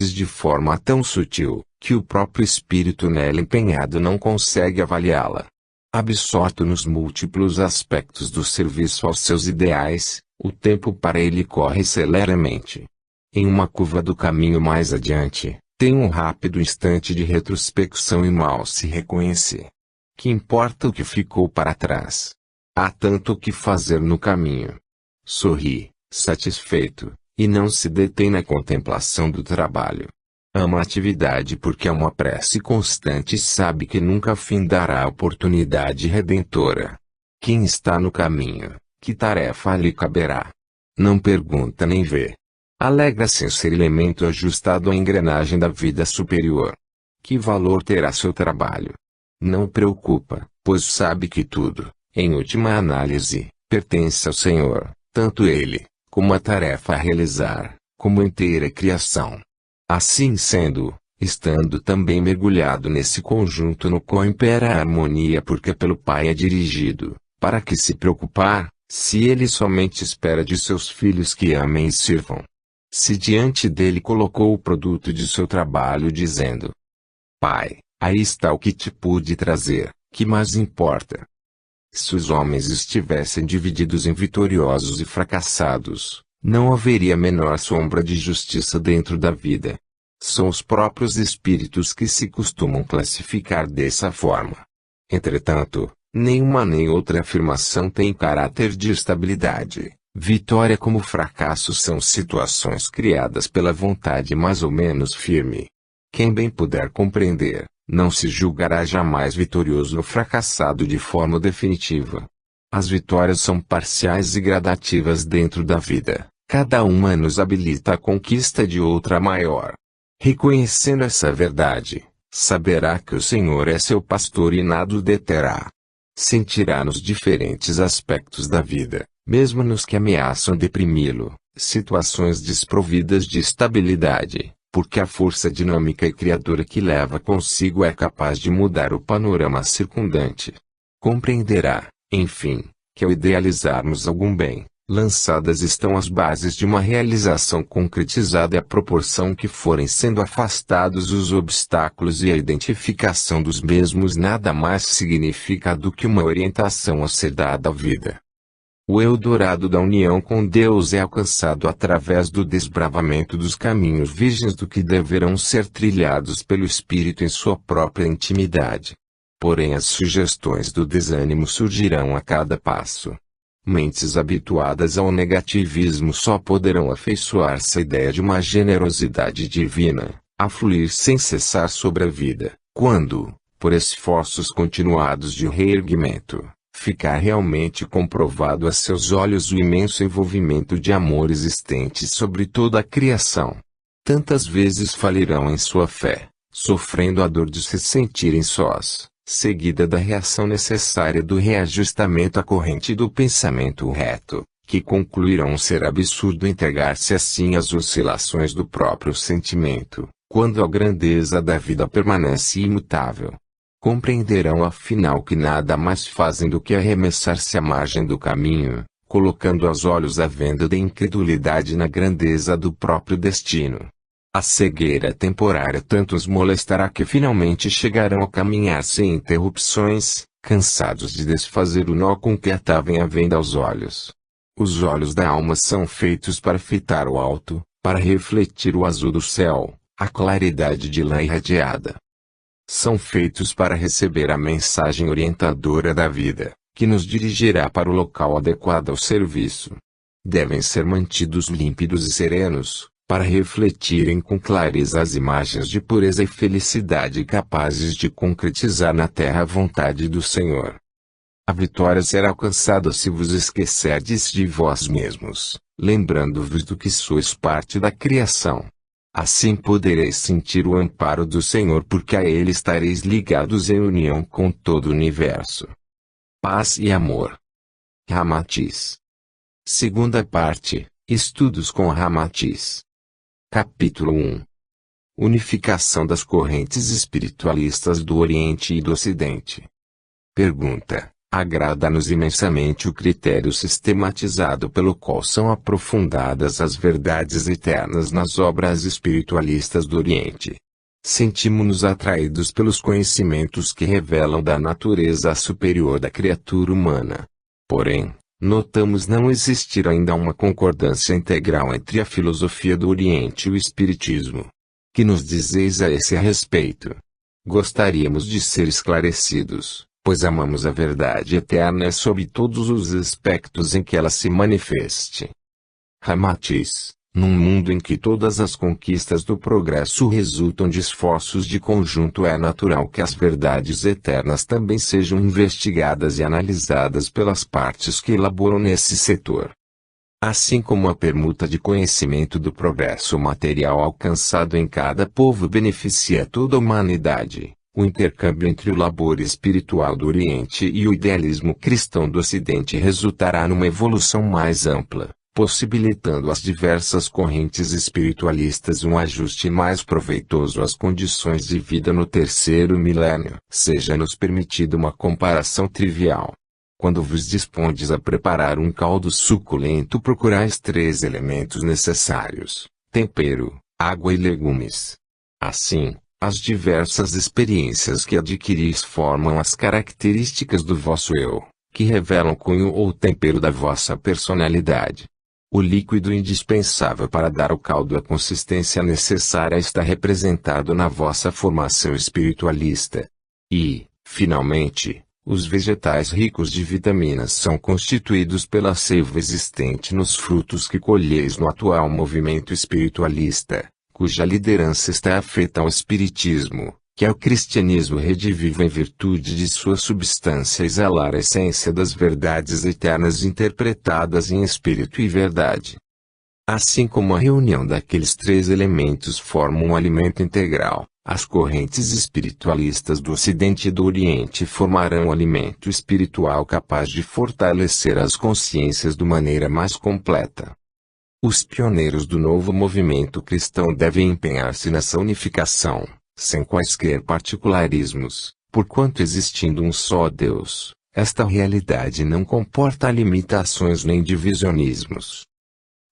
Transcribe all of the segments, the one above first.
correntes de forma tão sutil, que o próprio espírito nela empenhado não consegue avaliá-la. Absorto nos múltiplos aspectos do serviço aos seus ideais, o tempo para ele corre celeramente. Em uma curva do caminho mais adiante, tem um rápido instante de retrospecção e mal se reconhecer. Que importa o que ficou para trás? Há tanto o que fazer no caminho. Sorri, satisfeito, e não se detém na contemplação do trabalho. Ama a atividade porque é uma prece constante e sabe que nunca findará a oportunidade redentora. Quem está no caminho, que tarefa lhe caberá? Não pergunta nem vê. Alegra-se em ser elemento ajustado à engrenagem da vida superior. Que valor terá seu trabalho? Não o preocupa, pois sabe que tudo, em última análise, pertence ao Senhor, tanto ele, como a tarefa a realizar, como a inteira criação. Assim sendo, estando também mergulhado nesse conjunto no qual impera a harmonia porque pelo Pai é dirigido, para que se preocupar, se ele somente espera de seus filhos que amem e sirvam? Se diante dele colocou o produto de seu trabalho dizendo: Pai, aí está o que te pude trazer, que mais importa? Se os homens estivessem divididos em vitoriosos e fracassados, não haveria menor sombra de justiça dentro da vida. São os próprios espíritos que se costumam classificar dessa forma. Entretanto, nenhuma nem outra afirmação tem caráter de estabilidade. Vitória como fracasso são situações criadas pela vontade mais ou menos firme. Quem bem puder compreender, não se julgará jamais vitorioso ou fracassado de forma definitiva. As vitórias são parciais e gradativas dentro da vida, cada uma nos habilita à conquista de outra maior. Reconhecendo essa verdade, saberá que o Senhor é seu pastor e nada o deterá. Sentirá nos diferentes aspectos da vida, mesmo nos que ameaçam deprimi-lo, situações desprovidas de estabilidade, porque a força dinâmica e criadora que leva consigo é capaz de mudar o panorama circundante. Compreenderá, enfim, que ao idealizarmos algum bem, lançadas estão as bases de uma realização concretizada e à proporção que forem sendo afastados os obstáculos e a identificação dos mesmos nada mais significa do que uma orientação a ser dada à vida. O Eldorado da união com Deus é alcançado através do desbravamento dos caminhos virgens do que deverão ser trilhados pelo Espírito em sua própria intimidade. Porém as sugestões do desânimo surgirão a cada passo. Mentes habituadas ao negativismo só poderão afeiçoar-se à ideia de uma generosidade divina, a fluir sem cessar sobre a vida, quando, por esforços continuados de reerguimento, ficar realmente comprovado a seus olhos o imenso envolvimento de amor existente sobre toda a criação. Tantas vezes falirão em sua fé, sofrendo a dor de se sentirem sós, seguida da reação necessária do reajustamento à corrente do pensamento reto, que concluirão ser absurdo entregar-se assim às oscilações do próprio sentimento, quando a grandeza da vida permanece imutável. Compreenderão afinal que nada mais fazem do que arremessar-se à margem do caminho, colocando aos olhos a venda da incredulidade na grandeza do próprio destino. A cegueira temporária tanto os molestará que finalmente chegarão a caminhar sem interrupções, cansados de desfazer o nó com que atavam a venda aos olhos. Os olhos da alma são feitos para fitar o alto, para refletir o azul do céu, a claridade de lã irradiada. São feitos para receber a mensagem orientadora da vida, que nos dirigirá para o local adequado ao serviço. Devem ser mantidos límpidos e serenos, para refletirem com clareza as imagens de pureza e felicidade capazes de concretizar na terra a vontade do Senhor. A vitória será alcançada se vos esquecerdes de vós mesmos, lembrando-vos do que sois parte da criação. Assim podereis sentir o amparo do Senhor porque a Ele estareis ligados em união com todo o universo. Paz e amor. Ramatiz. Segunda parte, Estudos com Ramatiz. Capítulo 1. Unificação das correntes espiritualistas do Oriente e do Ocidente. Pergunta: Agrada-nos imensamente o critério sistematizado pelo qual são aprofundadas as verdades eternas nas obras espiritualistas do Oriente. Sentimos-nos atraídos pelos conhecimentos que revelam da natureza superior da criatura humana. Porém, notamos não existir ainda uma concordância integral entre a filosofia do Oriente e o Espiritismo. Que nos dizeis a esse respeito? Gostaríamos de ser esclarecidos, pois amamos a verdade eterna sob todos os aspectos em que ela se manifeste. Ramatiz, num mundo em que todas as conquistas do progresso resultam de esforços de conjunto, é natural que as verdades eternas também sejam investigadas e analisadas pelas partes que elaboram nesse setor. Assim como a permuta de conhecimento do progresso material alcançado em cada povo beneficia toda a humanidade, o intercâmbio entre o labor espiritual do Oriente e o idealismo cristão do Ocidente resultará numa evolução mais ampla, possibilitando às diversas correntes espiritualistas um ajuste mais proveitoso às condições de vida no terceiro milênio. Seja-nos permitida uma comparação trivial. Quando vos dispondes a preparar um caldo suculento, procurais 3 elementos necessários: tempero, água e legumes. Assim, as diversas experiências que adquiris formam as características do vosso eu, que revelam o cunho ou tempero da vossa personalidade. O líquido indispensável para dar ao caldo a consistência necessária está representado na vossa formação espiritualista. E, finalmente, os vegetais ricos de vitaminas são constituídos pela seiva existente nos frutos que colheis no atual movimento espiritualista, cuja liderança está afeta ao espiritismo, que é o cristianismo redivivo em virtude de sua substância exalar a essência das verdades eternas interpretadas em espírito e verdade. Assim como a reunião daqueles 3 elementos forma um alimento integral, as correntes espiritualistas do Ocidente e do Oriente formarão um alimento espiritual capaz de fortalecer as consciências de maneira mais completa. Os pioneiros do novo movimento cristão devem empenhar-se nessa unificação, sem quaisquer particularismos, porquanto existindo um só Deus, esta realidade não comporta limitações nem divisionismos.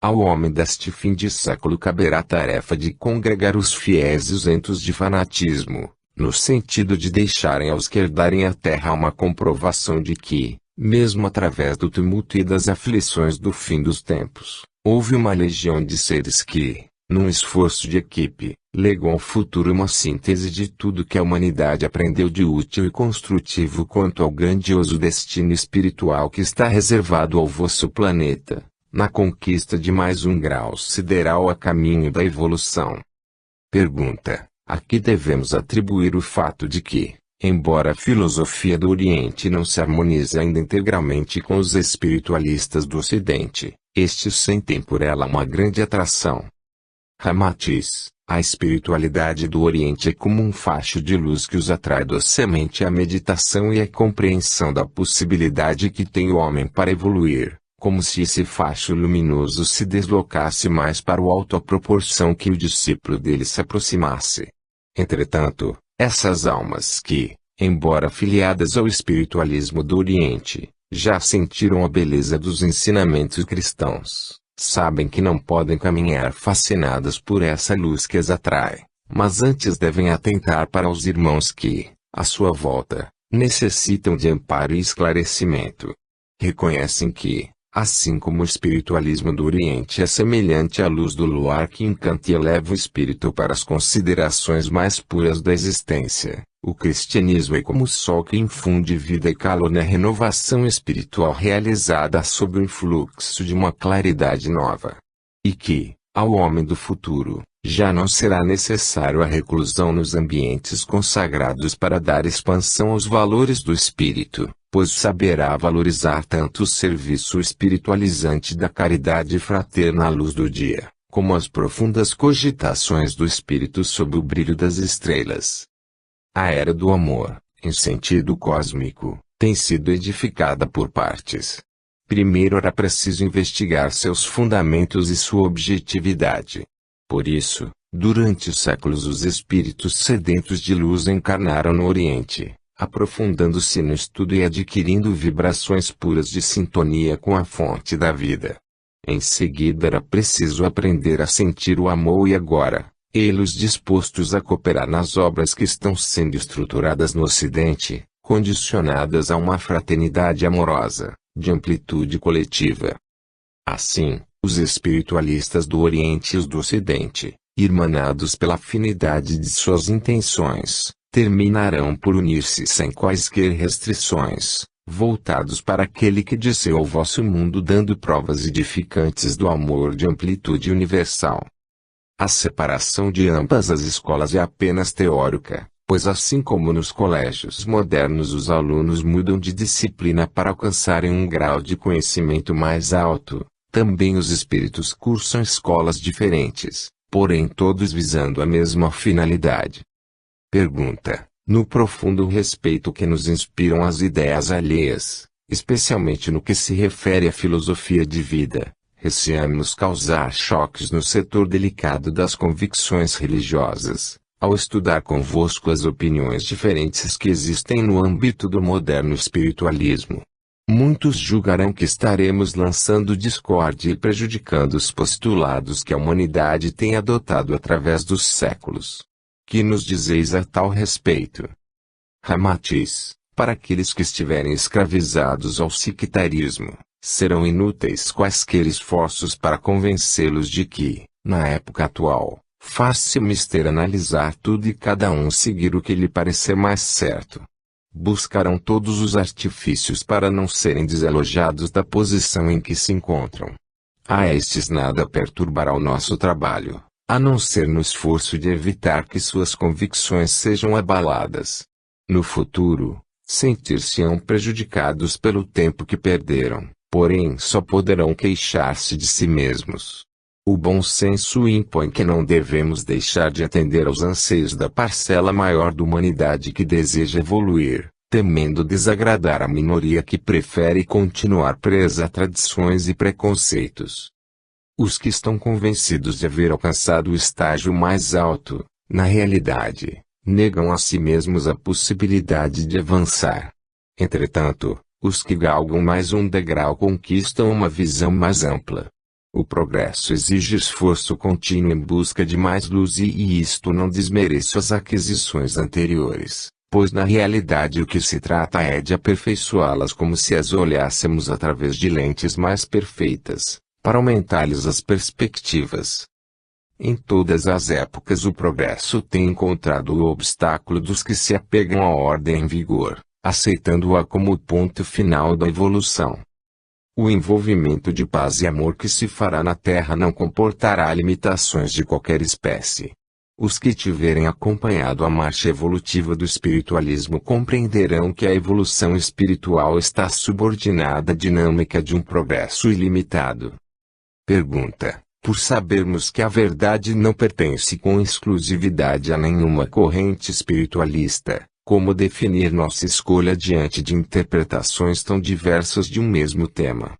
Ao homem deste fim de século caberá a tarefa de congregar os fiéis isentos de fanatismo, no sentido de deixarem aos que herdarem a terra uma comprovação de que, mesmo através do tumulto e das aflições do fim dos tempos, houve uma legião de seres que, num esforço de equipe, legam ao futuro uma síntese de tudo que a humanidade aprendeu de útil e construtivo quanto ao grandioso destino espiritual que está reservado ao vosso planeta, na conquista de mais um grau sideral a caminho da evolução. Pergunta: a que devemos atribuir o fato de que, embora a filosofia do Oriente não se harmonize ainda integralmente com os espiritualistas do Ocidente, estes sentem por ela uma grande atração? Ramatiz: a espiritualidade do Oriente é como um facho de luz que os atrai docemente à meditação e à compreensão da possibilidade que tem o homem para evoluir, como se esse facho luminoso se deslocasse mais para o alto à proporção que o discípulo dele se aproximasse. Entretanto, essas almas que, embora afiliadas ao espiritualismo do Oriente, já sentiram a beleza dos ensinamentos cristãos, sabem que não podem caminhar fascinadas por essa luz que as atrai, mas antes devem atentar para os irmãos que, à sua volta, necessitam de amparo e esclarecimento. Reconhecem que, assim como o espiritualismo do Oriente é semelhante à luz do luar que encanta e eleva o espírito para as considerações mais puras da existência, o cristianismo é como o sol que infunde vida e calor na renovação espiritual realizada sob o influxo de uma claridade nova. E que, ao homem do futuro, já não será necessário a reclusão nos ambientes consagrados para dar expansão aos valores do espírito, pois saberá valorizar tanto o serviço espiritualizante da caridade fraterna à luz do dia, como as profundas cogitações do espírito sob o brilho das estrelas. A era do amor, em sentido cósmico, tem sido edificada por partes. Primeiro era preciso investigar seus fundamentos e sua objetividade. Por isso, durante os séculos os espíritos sedentos de luz encarnaram no Oriente, aprofundando-se no estudo e adquirindo vibrações puras de sintonia com a fonte da vida. Em seguida era preciso aprender a sentir o amor e agora, eles dispostos a cooperar nas obras que estão sendo estruturadas no Ocidente, condicionadas a uma fraternidade amorosa, de amplitude coletiva. Assim, os espiritualistas do Oriente e os do Ocidente, irmanados pela afinidade de suas intenções, terminarão por unir-se sem quaisquer restrições, voltados para aquele que desceu ao vosso mundo dando provas edificantes do amor de amplitude universal. A separação de ambas as escolas é apenas teórica, pois assim como nos colégios modernos os alunos mudam de disciplina para alcançarem um grau de conhecimento mais alto, também os espíritos cursam escolas diferentes, porém todos visando a mesma finalidade. Pergunta: no profundo respeito que nos inspiram as ideias alheias, especialmente no que se refere à filosofia de vida, receamos causar choques no setor delicado das convicções religiosas, ao estudar convosco as opiniões diferentes que existem no âmbito do moderno espiritualismo. Muitos julgarão que estaremos lançando discórdia e prejudicando os postulados que a humanidade tem adotado através dos séculos. Que nos dizeis a tal respeito? Ramatiz: para aqueles que estiverem escravizados ao sectarismo, serão inúteis quaisquer esforços para convencê-los de que, na época atual, faz-se mister analisar tudo e cada um seguir o que lhe parecer mais certo. Buscarão todos os artifícios para não serem desalojados da posição em que se encontram. A estes nada perturbará o nosso trabalho, a não ser no esforço de evitar que suas convicções sejam abaladas. No futuro, sentir-se-ão prejudicados pelo tempo que perderam, porém só poderão queixar-se de si mesmos. O bom senso impõe que não devemos deixar de atender aos anseios da parcela maior da humanidade que deseja evoluir, temendo desagradar a minoria que prefere continuar presa a tradições e preconceitos. Os que estão convencidos de haver alcançado o estágio mais alto, na realidade, negam a si mesmos a possibilidade de avançar. Entretanto, os que galgam mais um degrau conquistam uma visão mais ampla. O progresso exige esforço contínuo em busca de mais luz e isto não desmerece as aquisições anteriores, pois na realidade o que se trata é de aperfeiçoá-las como se as olhássemos através de lentes mais perfeitas, para aumentar-lhes as perspectivas. Em todas as épocas o progresso tem encontrado o obstáculo dos que se apegam à ordem em vigor, aceitando-a como o ponto final da evolução. O envolvimento de paz e amor que se fará na Terra não comportará limitações de qualquer espécie. Os que tiverem acompanhado a marcha evolutiva do espiritualismo compreenderão que a evolução espiritual está subordinada à dinâmica de um progresso ilimitado. Pergunta: por sabermos que a verdade não pertence com exclusividade a nenhuma corrente espiritualista, como definir nossa escolha diante de interpretações tão diversas de um mesmo tema?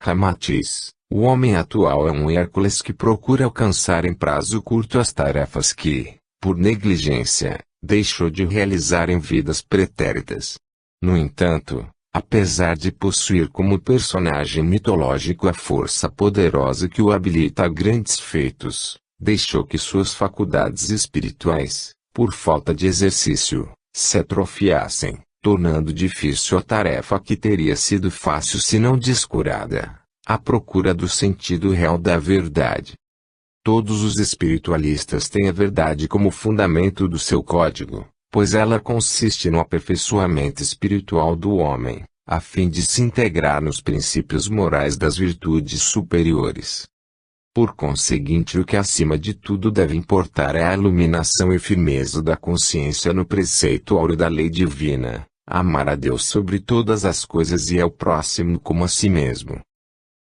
Ramatiz: o homem atual é um Hércules que procura alcançar em prazo curto as tarefas que, por negligência, deixou de realizar em vidas pretéritas. No entanto, apesar de possuir como personagem mitológico a força poderosa que o habilita a grandes feitos, deixou que suas faculdades espirituais, por falta de exercício, se atrofiassem, tornando difícil a tarefa que teria sido fácil se não descurada, a procura do sentido real da verdade. Todos os espiritualistas têm a verdade como fundamento do seu código, pois ela consiste no aperfeiçoamento espiritual do homem, a fim de se integrar nos princípios morais das virtudes superiores. Por conseguinte, o que acima de tudo deve importar é a iluminação e firmeza da consciência no preceito áureo da lei divina, amar a Deus sobre todas as coisas e ao próximo como a si mesmo.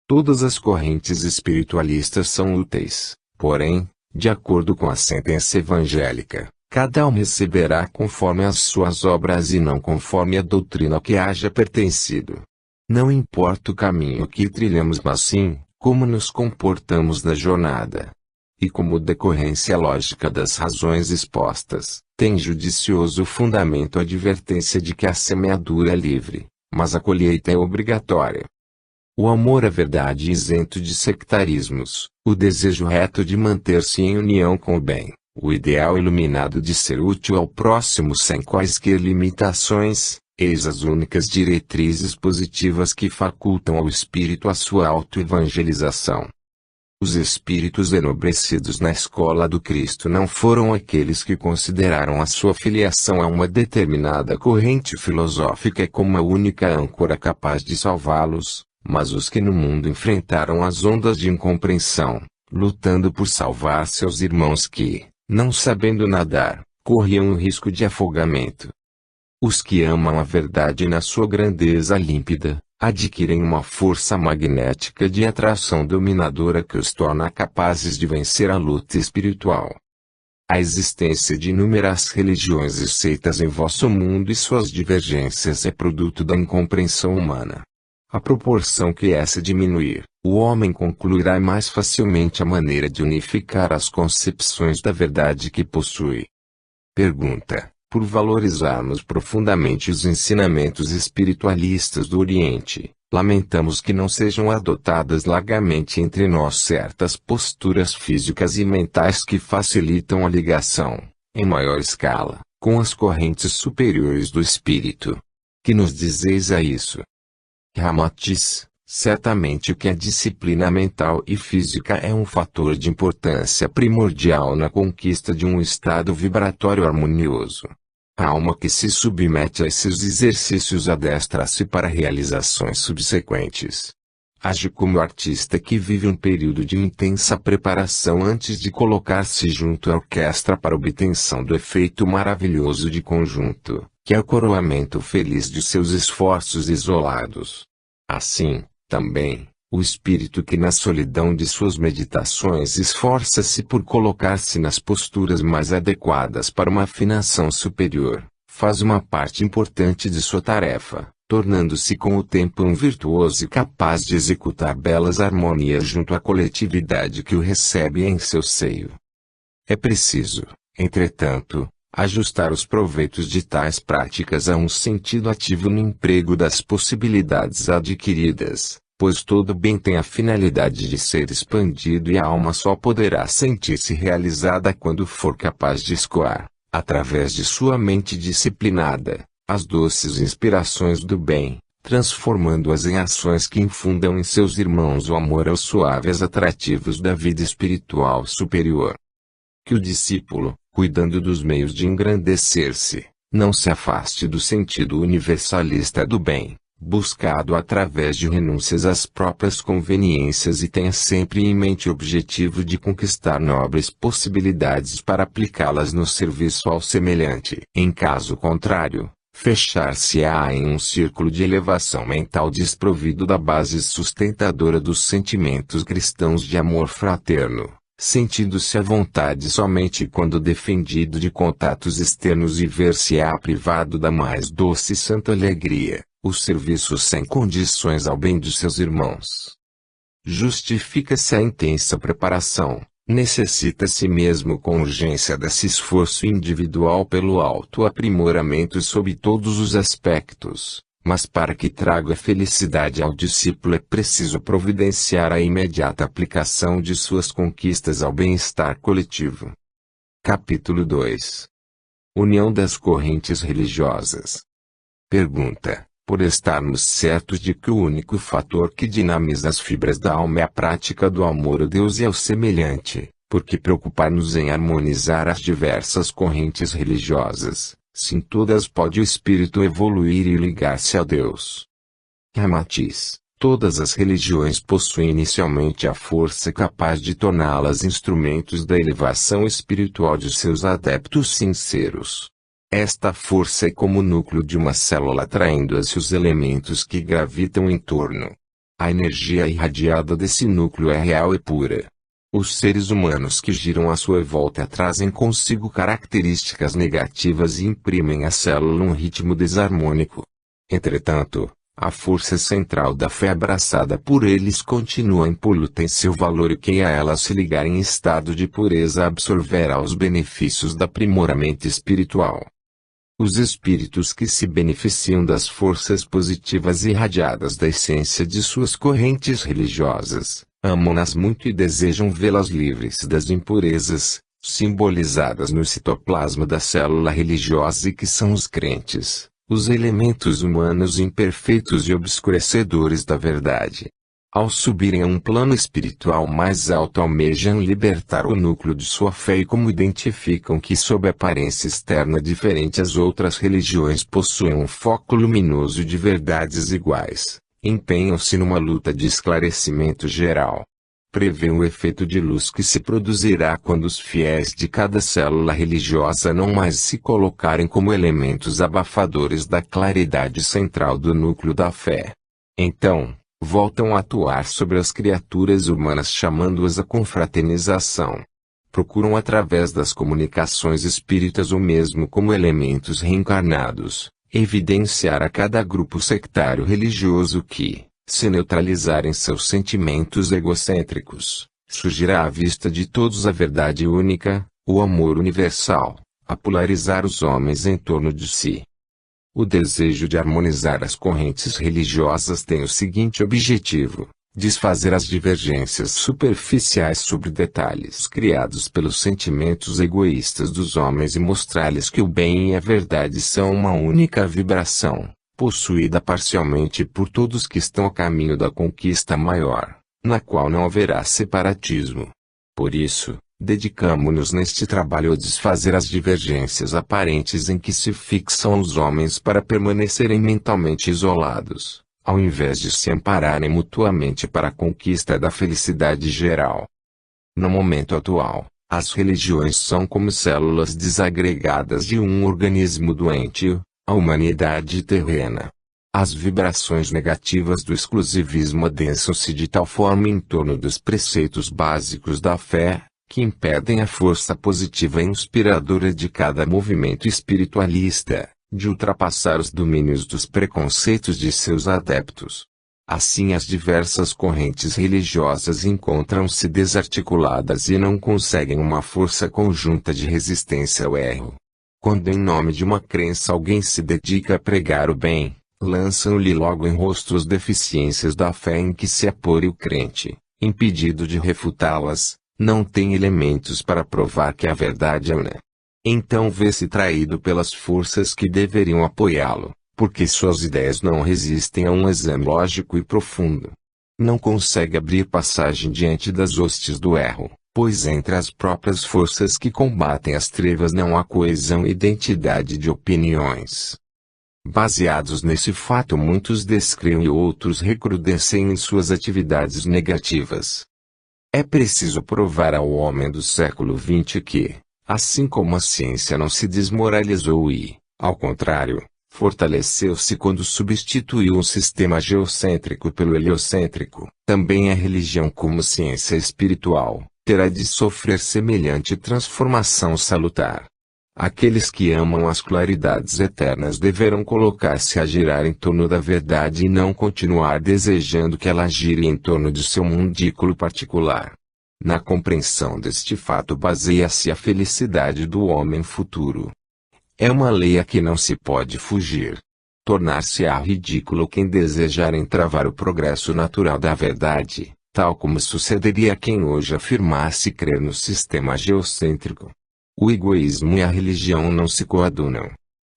Todas as correntes espiritualistas são úteis, porém, de acordo com a sentença evangélica, cada um receberá conforme as suas obras e não conforme a doutrina a que haja pertencido. Não importa o caminho que trilhamos, mas sim como nos comportamos na jornada. e como decorrência lógica das razões expostas, tem judicioso fundamento a advertência de que a semeadura é livre, mas a colheita é obrigatória. O amor à verdade isento de sectarismos, o desejo reto de manter-se em união com o bem, o ideal iluminado de ser útil ao próximo sem quaisquer limitações, eis as únicas diretrizes positivas que facultam ao espírito a sua autoevangelização. Os espíritos enobrecidos na escola do Cristo não foram aqueles que consideraram a sua filiação a uma determinada corrente filosófica como a única âncora capaz de salvá-los, mas os que no mundo enfrentaram as ondas de incompreensão, lutando por salvar seus irmãos que, não sabendo nadar, corriam o risco de afogamento. Os que amam a verdade na sua grandeza límpida, adquirem uma força magnética de atração dominadora que os torna capazes de vencer a luta espiritual. A existência de inúmeras religiões e seitas em vosso mundo e suas divergências é produto da incompreensão humana. À proporção que essa diminuir, o homem concluirá mais facilmente a maneira de unificar as concepções da verdade que possui. Pergunta: por valorizarmos profundamente os ensinamentos espiritualistas do Oriente, lamentamos que não sejam adotadas largamente entre nós certas posturas físicas e mentais que facilitam a ligação, em maior escala, com as correntes superiores do espírito. Que nos dizeis a isso? Ramatiz: certamente que a disciplina mental e física é um fator de importância primordial na conquista de um estado vibratório harmonioso. A alma que se submete a esses exercícios adestra-se para realizações subsequentes. Age como artista que vive um período de intensa preparação antes de colocar-se junto à orquestra para obtenção do efeito maravilhoso de conjunto, que é o coroamento feliz de seus esforços isolados. Assim, também, o espírito que na solidão de suas meditações esforça-se por colocar-se nas posturas mais adequadas para uma afinação superior, faz uma parte importante de sua tarefa, tornando-se com o tempo um virtuoso e capaz de executar belas harmonias junto à coletividade que o recebe em seu seio. É preciso, entretanto, ajustar os proveitos de tais práticas a um sentido ativo no emprego das possibilidades adquiridas, pois todo bem tem a finalidade de ser expandido e a alma só poderá sentir-se realizada quando for capaz de escoar, através de sua mente disciplinada, as doces inspirações do bem, transformando-as em ações que infundam em seus irmãos o amor aos suaves atrativos da vida espiritual superior. Que o discípulo, cuidando dos meios de engrandecer-se, não se afaste do sentido universalista do bem, buscado através de renúncias às próprias conveniências, e tenha sempre em mente o objetivo de conquistar nobres possibilidades para aplicá-las no serviço ao semelhante. Em caso contrário, fechar-se-á em um círculo de elevação mental desprovido da base sustentadora dos sentimentos cristãos de amor fraterno, sentindo-se à vontade somente quando defendido de contatos externos, e ver-se-á privado da mais doce e santa alegria, o serviço sem condições ao bem de seus irmãos. Justifica-se a intensa preparação, necessita-se mesmo com urgência desse esforço individual pelo autoaprimoramento sob todos os aspectos, mas para que traga felicidade ao discípulo é preciso providenciar a imediata aplicação de suas conquistas ao bem-estar coletivo. Capítulo 2. União das correntes religiosas. Pergunta: por estarmos certos de que o único fator que dinamiza as fibras da alma é a prática do amor a Deus e ao semelhante, por que preocupar-nos em harmonizar as diversas correntes religiosas, se em todas pode o espírito evoluir e ligar-se a Deus? Ramatiz: todas as religiões possuem inicialmente a força capaz de torná-las instrumentos da elevação espiritual de seus adeptos sinceros. Esta força é como o núcleo de uma célula atraindo a si os elementos que gravitam em torno. A energia irradiada desse núcleo é real e pura. Os seres humanos que giram à sua volta trazem consigo características negativas e imprimem à célula um ritmo desarmônico. Entretanto, A força central da fé abraçada por eles continua impoluta em seu valor e quem a ela se ligar em estado de pureza absorverá os benefícios do aprimoramento espiritual. Os espíritos que se beneficiam das forças positivas irradiadas da essência de suas correntes religiosas, amam-nas muito e desejam vê-las livres das impurezas, simbolizadas no citoplasma da célula religiosa e que são os crentes, os elementos humanos imperfeitos e obscurecedores da verdade. Ao subirem a um plano espiritual mais alto almejam libertar o núcleo de sua fé e como identificam que sob aparência externa diferente as outras religiões possuem um foco luminoso de verdades iguais, empenham-se numa luta de esclarecimento geral. Prevê o efeito de luz que se produzirá quando os fiéis de cada célula religiosa não mais se colocarem como elementos abafadores da claridade central do núcleo da fé. Então, voltam a atuar sobre as criaturas humanas chamando-as à confraternização. Procuram através das comunicações espíritas ou mesmo como elementos reencarnados, evidenciar a cada grupo sectário religioso que, se neutralizarem seus sentimentos egocêntricos, surgirá à vista de todos a verdade única, o amor universal, a polarizar os homens em torno de si. O desejo de harmonizar as correntes religiosas tem o seguinte objetivo: desfazer as divergências superficiais sobre detalhes criados pelos sentimentos egoístas dos homens e mostrar-lhes que o bem e a verdade são uma única vibração, possuída parcialmente por todos que estão a caminho da conquista maior, na qual não haverá separatismo. Por isso, dedicamo-nos neste trabalho a desfazer as divergências aparentes em que se fixam os homens para permanecerem mentalmente isolados, ao invés de se ampararem mutuamente para a conquista da felicidade geral. No momento atual, as religiões são como células desagregadas de um organismo doente, a humanidade terrena. As vibrações negativas do exclusivismo adensam-se de tal forma em torno dos preceitos básicos da fé, que impedem a força positiva e inspiradora de cada movimento espiritualista, de ultrapassar os domínios dos preconceitos de seus adeptos. Assim as diversas correntes religiosas encontram-se desarticuladas e não conseguem uma força conjunta de resistência ao erro. Quando em nome de uma crença alguém se dedica a pregar o bem, lançam-lhe logo em rosto as deficiências da fé em que se apoia o crente, impedido de refutá-las, não tem elementos para provar que a verdade é una. Então vê-se traído pelas forças que deveriam apoiá-lo, porque suas ideias não resistem a um exame lógico e profundo. Não consegue abrir passagem diante das hostes do erro, pois entre as próprias forças que combatem as trevas não há coesão e identidade de opiniões. Baseados nesse fato muitos descreem e outros recrudescem em suas atividades negativas. É preciso provar ao homem do século XX que, assim como a ciência não se desmoralizou e, ao contrário, fortaleceu-se quando substituiu um sistema geocêntrico pelo heliocêntrico, também a religião como ciência espiritual terá de sofrer semelhante transformação salutar. Aqueles que amam as claridades eternas deverão colocar-se a girar em torno da verdade e não continuar desejando que ela gire em torno de seu mundículo particular. Na compreensão deste fato baseia-se a felicidade do homem futuro. É uma lei a que não se pode fugir. Tornar-se-á ridículo quem desejar entravar o progresso natural da verdade, tal como sucederia a quem hoje afirmasse crer no sistema geocêntrico. O egoísmo e a religião não se coadunam.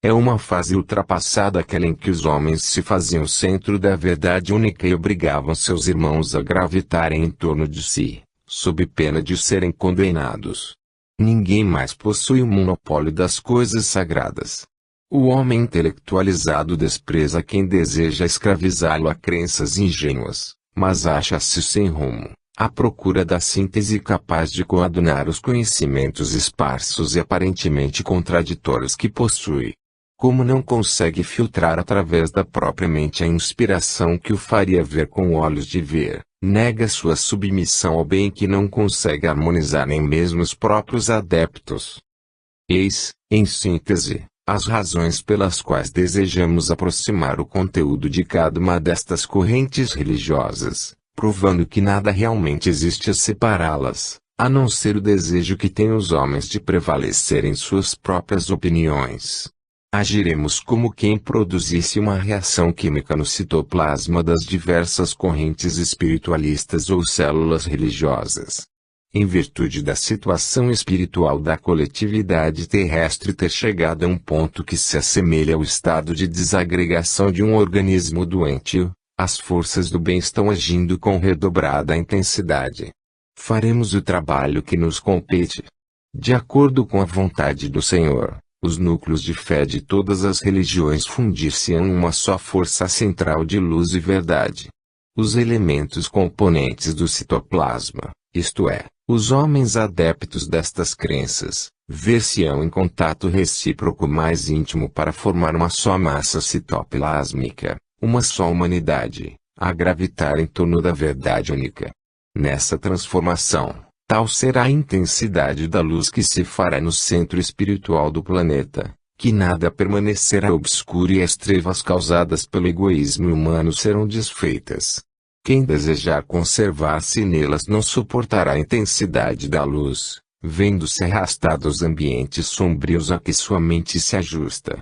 É uma fase ultrapassada aquela em que os homens se faziam o centro da verdade única e obrigavam seus irmãos a gravitarem em torno de si, sob pena de serem condenados. Ninguém mais possui o monopólio das coisas sagradas. O homem intelectualizado despreza quem deseja escravizá-lo a crenças ingênuas, mas acha-se sem rumo, à procura da síntese capaz de coadunar os conhecimentos esparsos e aparentemente contraditórios que possui. Como não consegue filtrar através da própria mente a inspiração que o faria ver com olhos de ver, nega sua submissão ao bem que não consegue harmonizar nem mesmo os próprios adeptos. Eis, em síntese, as razões pelas quais desejamos aproximar o conteúdo de cada uma destas correntes religiosas, provando que nada realmente existe a separá-las, a não ser o desejo que têm os homens de prevalecer em suas próprias opiniões. Agiremos como quem produzisse uma reação química no citoplasma das diversas correntes espiritualistas ou células religiosas. Em virtude da situação espiritual da coletividade terrestre ter chegado a um ponto que se assemelha ao estado de desagregação de um organismo doente, as forças do bem estão agindo com redobrada intensidade. Faremos o trabalho que nos compete. De acordo com a vontade do Senhor, os núcleos de fé de todas as religiões fundir-se-ão em uma só força central de luz e verdade. Os elementos componentes do citoplasma, isto é, os homens adeptos destas crenças, ver-se-ão em contato recíproco mais íntimo para formar uma só massa citoplásmica, uma só humanidade, a gravitar em torno da verdade única. Nessa transformação, tal será a intensidade da luz que se fará no centro espiritual do planeta, que nada permanecerá obscuro e as trevas causadas pelo egoísmo humano serão desfeitas. Quem desejar conservar-se nelas não suportará a intensidade da luz, vendo-se arrastado aos ambientes sombrios a que sua mente se ajusta.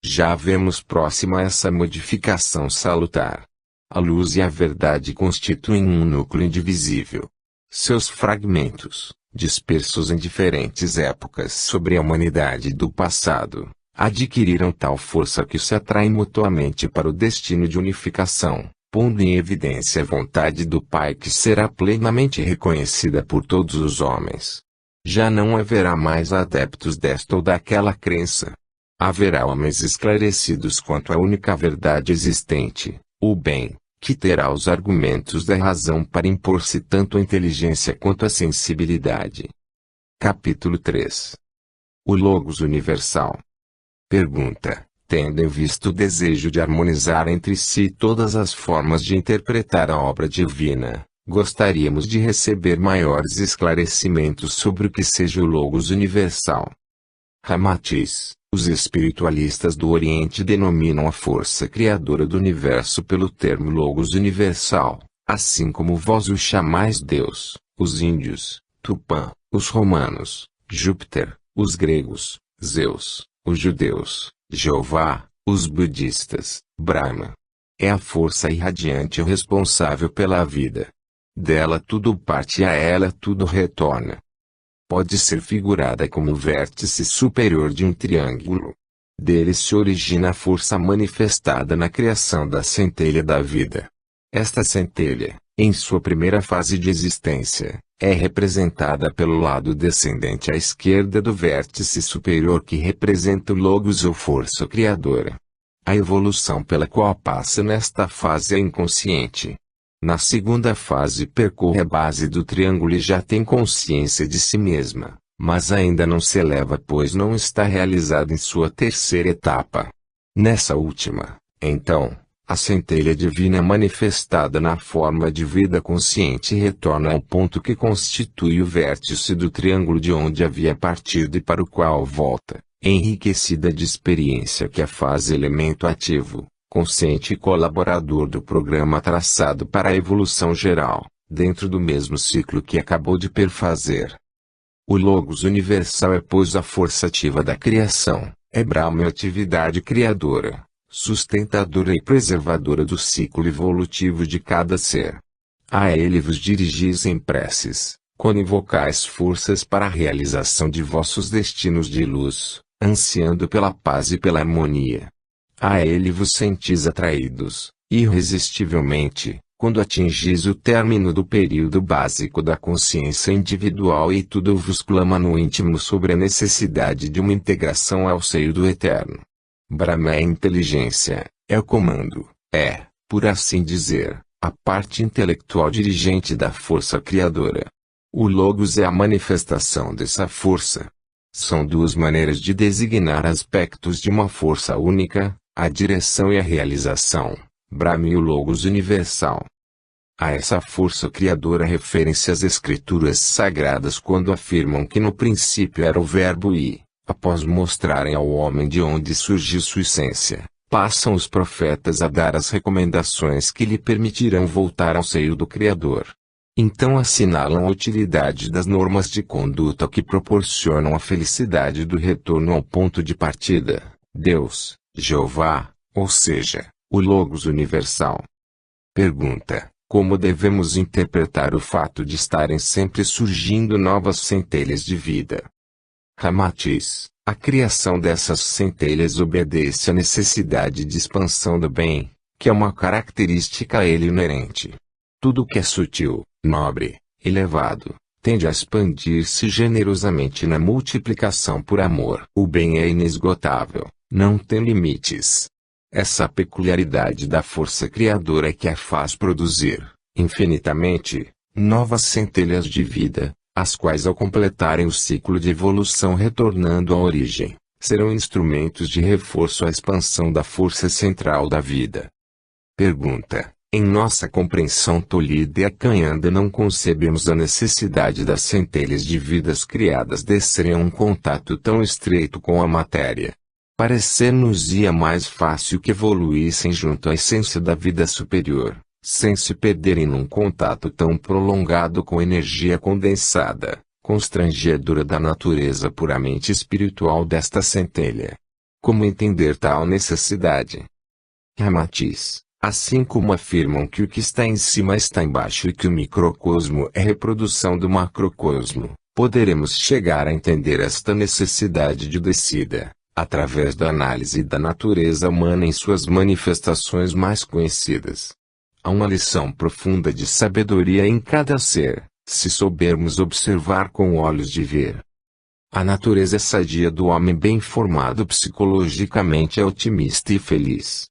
Já vemos próxima essa modificação salutar. A luz e a verdade constituem um núcleo indivisível. Seus fragmentos, dispersos em diferentes épocas sobre a humanidade do passado, adquiriram tal força que se atraem mutuamente para o destino de unificação, pondo em evidência a vontade do Pai que será plenamente reconhecida por todos os homens. Já não haverá mais adeptos desta ou daquela crença. Haverá homens esclarecidos quanto à única verdade existente, o bem, que terá os argumentos da razão para impor-se tanto a inteligência quanto a sensibilidade. Capítulo 3. O Logos Universal. Pergunta: tendo em vista o desejo de harmonizar entre si todas as formas de interpretar a obra divina, gostaríamos de receber maiores esclarecimentos sobre o que seja o Logos Universal. Ramatiz: os espiritualistas do Oriente denominam a força criadora do universo pelo termo Logos Universal, assim como vós o chamais Deus, os índios, Tupã, os romanos, Júpiter, os gregos, Zeus, os judeus, Jeová, os budistas, Brahma. É a força irradiante responsável pela vida. Dela tudo parte e a ela tudo retorna. Pode ser figurada como o vértice superior de um triângulo. Dele se origina a força manifestada na criação da centelha da vida. Esta centelha, em sua primeira fase de existência, é representada pelo lado descendente à esquerda do vértice superior que representa o Logos ou força criadora. A evolução pela qual passa nesta fase é inconsciente. Na segunda fase percorre a base do triângulo e já tem consciência de si mesma, mas ainda não se eleva pois não está realizada em sua terceira etapa. Nessa última, então, a centelha divina manifestada na forma de vida consciente retorna ao ponto que constitui o vértice do triângulo de onde havia partido e para o qual volta, enriquecida de experiência que a faz elemento ativo, consciente e colaborador do programa traçado para a evolução geral, dentro do mesmo ciclo que acabou de perfazer. O Logos Universal é pois a força ativa da criação, é Brahma a atividade criadora, sustentadora e preservadora do ciclo evolutivo de cada ser. A ele vos dirigis em preces, quando invocais forças para a realização de vossos destinos de luz, ansiando pela paz e pela harmonia. A ele vos sentis atraídos, irresistivelmente, quando atingis o término do período básico da consciência individual e tudo vos clama no íntimo sobre a necessidade de uma integração ao seio do Eterno. Brahma é a inteligência, é o comando, é, por assim dizer, a parte intelectual dirigente da força criadora. O Logos é a manifestação dessa força. São duas maneiras de designar aspectos de uma força única, a direção e a realização, Brahma e o Logos Universal. A essa força criadora referem-se as escrituras sagradas quando afirmam que no princípio era o Verbo e, Após mostrarem ao homem de onde surgiu sua essência, passam os profetas a dar as recomendações que lhe permitirão voltar ao seio do Criador. Então assinalam a utilidade das normas de conduta que proporcionam a felicidade do retorno ao ponto de partida, Deus, Jeová, ou seja, o Logos universal. Pergunta: como devemos interpretar o fato de estarem sempre surgindo novas centelhas de vida? Ramatiz: a criação dessas centelhas obedece à necessidade de expansão do bem, que é uma característica a ele inerente. Tudo que é sutil, nobre, elevado, tende a expandir-se generosamente na multiplicação por amor. O bem é inesgotável, não tem limites. Essa peculiaridade da força criadora é que a faz produzir, infinitamente, novas centelhas de vida, as quais ao completarem o ciclo de evolução retornando à origem, serão instrumentos de reforço à expansão da força central da vida. Pergunta: em nossa compreensão tolhida e acanhada não concebemos a necessidade das centelhas de vidas criadas descerem a um contato tão estreito com a matéria. Parecer-nos-ia mais fácil que evoluíssem junto à essência da vida superior, sem se perderem num contato tão prolongado com energia condensada, constrangedora da natureza puramente espiritual desta centelha. Como entender tal necessidade? Ramatiz: assim como afirmam que o que está em cima está embaixo e que o microcosmo é reprodução do macrocosmo, poderemos chegar a entender esta necessidade de descida, através da análise da natureza humana em suas manifestações mais conhecidas. Há uma lição profunda de sabedoria em cada ser, se soubermos observar com olhos de ver. A natureza sadia do homem bem formado psicologicamente é otimista e feliz.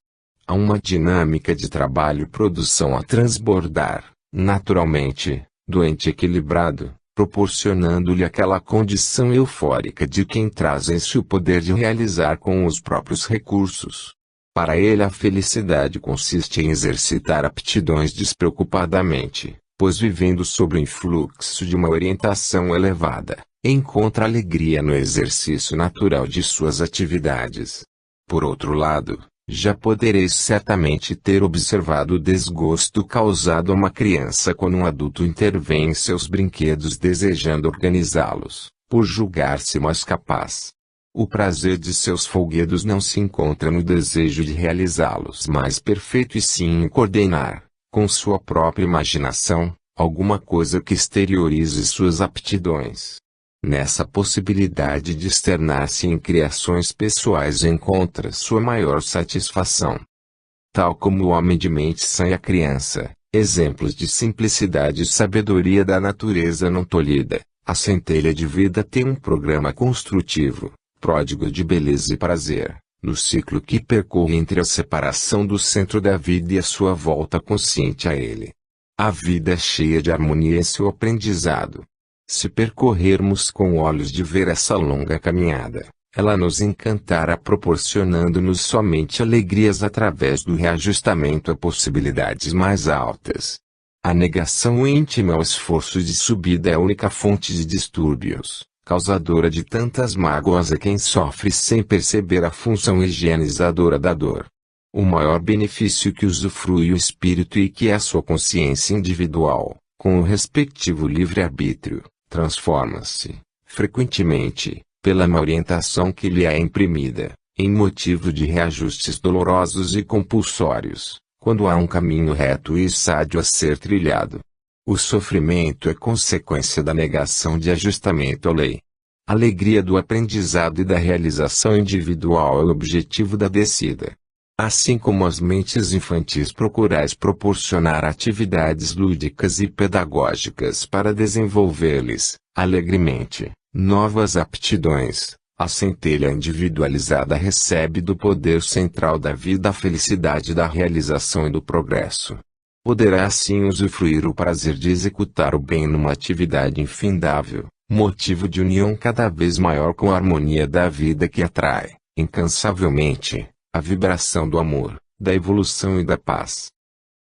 Há uma dinâmica de trabalho e produção a transbordar, naturalmente, doente equilibrado, proporcionando-lhe aquela condição eufórica de quem traz em si o poder de realizar com os próprios recursos. Para ele a felicidade consiste em exercitar aptidões despreocupadamente, pois vivendo sob o influxo de uma orientação elevada, encontra alegria no exercício natural de suas atividades. Por outro lado, já podereis certamente ter observado o desgosto causado a uma criança quando um adulto intervém em seus brinquedos desejando organizá-los, por julgar-se mais capaz. O prazer de seus folguedos não se encontra no desejo de realizá-los mais perfeito e sim em coordenar, com sua própria imaginação, alguma coisa que exteriorize suas aptidões. Nessa possibilidade de externar-se em criações pessoais encontra sua maior satisfação. Tal como o homem de mente sã e a criança, exemplos de simplicidade e sabedoria da natureza não tolhida, a centelha de vida tem um programa construtivo, pródigo de beleza e prazer, no ciclo que percorre entre a separação do centro da vida e a sua volta consciente a ele. A vida é cheia de harmonia em seu aprendizado. Se percorrermos com olhos de ver essa longa caminhada, ela nos encantará proporcionando-nos somente alegrias através do reajustamento a possibilidades mais altas. A negação íntima ao esforço de subida é a única fonte de distúrbios, causadora de tantas mágoas a quem sofre sem perceber a função higienizadora da dor. O maior benefício que usufrui o espírito e que é a sua consciência individual, com o respectivo livre-arbítrio, transforma-se, frequentemente, pela má orientação que lhe é imprimida, em motivo de reajustes dolorosos e compulsórios, quando há um caminho reto e sádio a ser trilhado. O sofrimento é consequência da negação de ajustamento à lei. A alegria do aprendizado e da realização individual é o objetivo da descida. Assim como as mentes infantis procurais proporcionar atividades lúdicas e pedagógicas para desenvolver-lhes, alegremente, novas aptidões, a centelha individualizada recebe do poder central da vida a felicidade da realização e do progresso. Poderá assim usufruir o prazer de executar o bem numa atividade infindável, motivo de união cada vez maior com a harmonia da vida que atrai, incansavelmente, a vibração do amor, da evolução e da paz.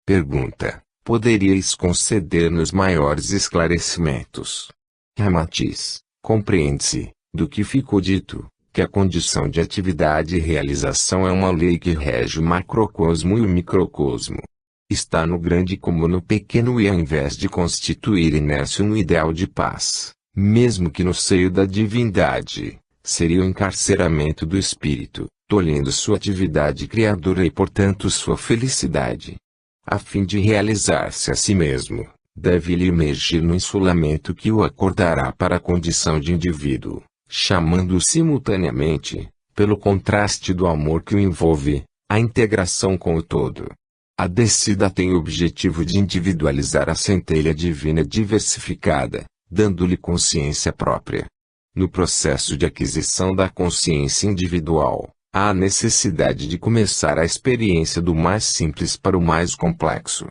Pergunta: poderíeis conceder-nos maiores esclarecimentos? Ramatiz: compreende-se, do que ficou dito, que a condição de atividade e realização é uma lei que rege o macrocosmo e o microcosmo. Está no grande como no pequeno e ao invés de constituir inércia no ideal de paz, mesmo que no seio da divindade, seria o encarceramento do espírito, tolhendo sua atividade criadora e portanto sua felicidade. A fim de realizar-se a si mesmo, deve-lhe emergir no insulamento que o acordará para a condição de indivíduo, chamando-o simultaneamente, pelo contraste do amor que o envolve, a integração com o todo. A descida tem o objetivo de individualizar a centelha divina diversificada, dando-lhe consciência própria. No processo de aquisição da consciência individual, há a necessidade de começar a experiência do mais simples para o mais complexo.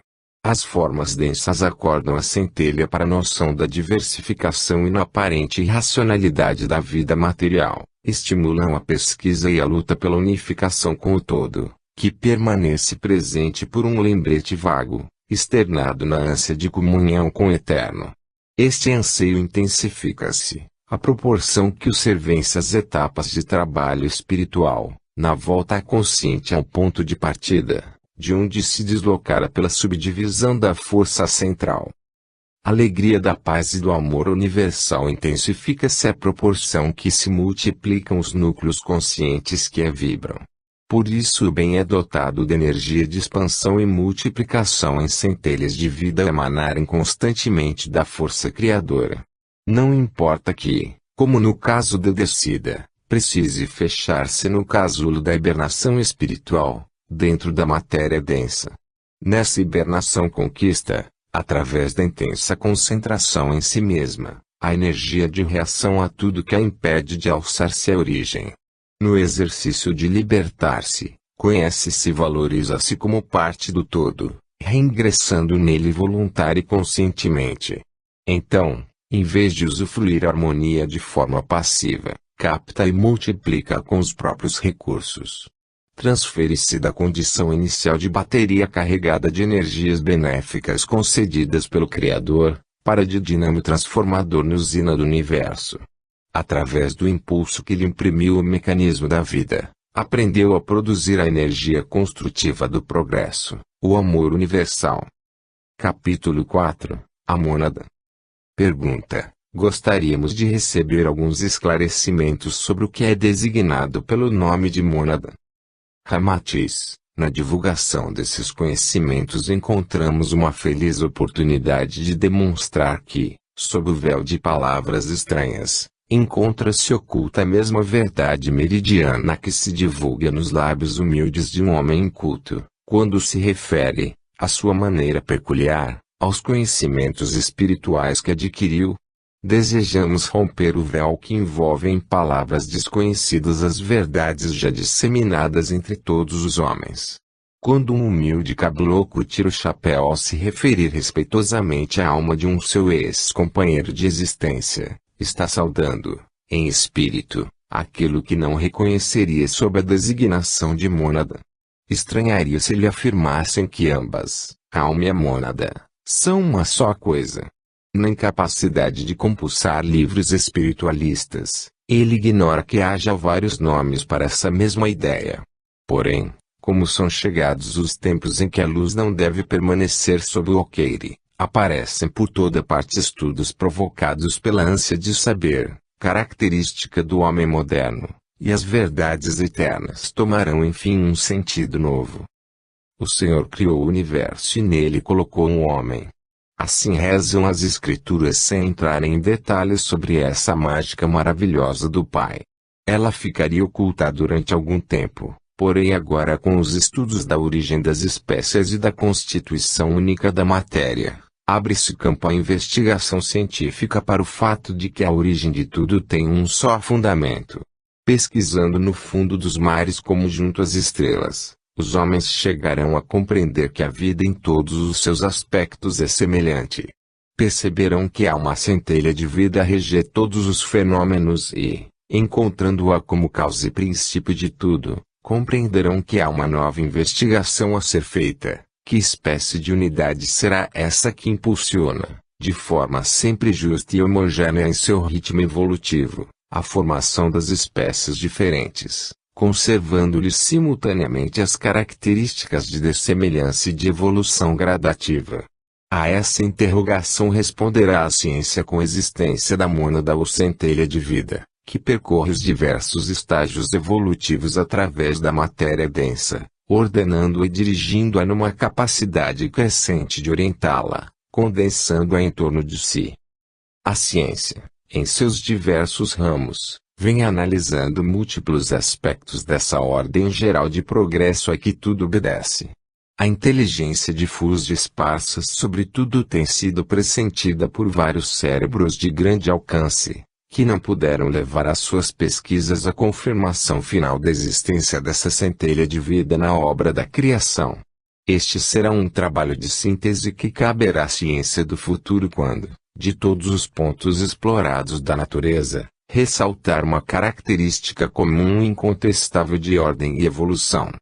As formas densas acordam a centelha para a noção da diversificação e na aparente irracionalidade da vida material, estimulam a pesquisa e a luta pela unificação com o todo, que permanece presente por um lembrete vago, externado na ânsia de comunhão com o Eterno. Este anseio intensifica-se, à proporção que o ser vence as etapas de trabalho espiritual, na volta consciente ao ponto de partida, de onde se deslocara pela subdivisão da força central. A alegria da paz e do amor universal intensifica-se à proporção que se multiplicam os núcleos conscientes que a vibram. Por isso o bem é dotado de energia de expansão e multiplicação em centelhas de vida emanarem constantemente da força criadora. Não importa que, como no caso da descida, precise fechar-se no casulo da hibernação espiritual, dentro da matéria densa. Nessa hibernação conquista, através da intensa concentração em si mesma, a energia de reação a tudo que a impede de alçar-se à origem. No exercício de libertar-se, conhece-se e valoriza-se como parte do todo, reingressando nele voluntária e conscientemente. Então, em vez de usufruir a harmonia de forma passiva, capta e multiplica com os próprios recursos. Transfere-se da condição inicial de bateria carregada de energias benéficas concedidas pelo Criador, para de dinamo transformador na usina do universo. Através do impulso que lhe imprimiu o mecanismo da vida, aprendeu a produzir a energia construtiva do progresso, o amor universal. Capítulo 4 – A Mônada. Pergunta: gostaríamos de receber alguns esclarecimentos sobre o que é designado pelo nome de mônada. Ramatiz: na divulgação desses conhecimentos encontramos uma feliz oportunidade de demonstrar que, sob o véu de palavras estranhas, encontra-se oculta a mesma verdade meridiana que se divulga nos lábios humildes de um homem inculto, quando se refere, à sua maneira peculiar, aos conhecimentos espirituais que adquiriu. Desejamos romper o véu que envolve em palavras desconhecidas as verdades já disseminadas entre todos os homens. Quando um humilde caboclo tira o chapéu ao se referir respeitosamente à alma de um seu ex-companheiro de existência, está saudando, em espírito, aquilo que não reconheceria sob a designação de mônada. Estranharia se lhe afirmassem que ambas, a alma e a mônada, são uma só coisa. Na incapacidade de compulsar livros espiritualistas, ele ignora que haja vários nomes para essa mesma ideia. Porém, como são chegados os tempos em que a luz não deve permanecer sob o alqueire, aparecem por toda parte estudos provocados pela ânsia de saber, característica do homem moderno, e as verdades eternas tomarão enfim um sentido novo. O Senhor criou o universo e nele colocou um homem. Assim rezam as Escrituras sem entrar em detalhes sobre essa mágica maravilhosa do Pai. Ela ficaria oculta durante algum tempo, porém agora com os estudos da origem das espécies e da constituição única da matéria, abre-se campo à investigação científica para o fato de que a origem de tudo tem um só fundamento. Pesquisando no fundo dos mares como junto às estrelas, os homens chegarão a compreender que a vida em todos os seus aspectos é semelhante. Perceberão que há uma centelha de vida a reger todos os fenômenos e, encontrando-a como causa e princípio de tudo, compreenderão que há uma nova investigação a ser feita. Que espécie de unidade será essa que impulsiona, de forma sempre justa e homogênea em seu ritmo evolutivo, a formação das espécies diferentes, conservando-lhes simultaneamente as características de dessemelhança e de evolução gradativa. A essa interrogação responderá a ciência com a existência da mônada ou centelha de vida, que percorre os diversos estágios evolutivos através da matéria densa, ordenando e dirigindo-a numa capacidade crescente de orientá-la, condensando-a em torno de si. A ciência, em seus diversos ramos, vem analisando múltiplos aspectos dessa ordem geral de progresso a que tudo obedece. A inteligência difusa e esparsa sobre tudo tem sido pressentida por vários cérebros de grande alcance, que não puderam levar as suas pesquisas à confirmação final da existência dessa centelha de vida na obra da criação. Este será um trabalho de síntese que caberá à ciência do futuro quando, de todos os pontos explorados da natureza, ressaltar uma característica comum e incontestável de ordem e evolução.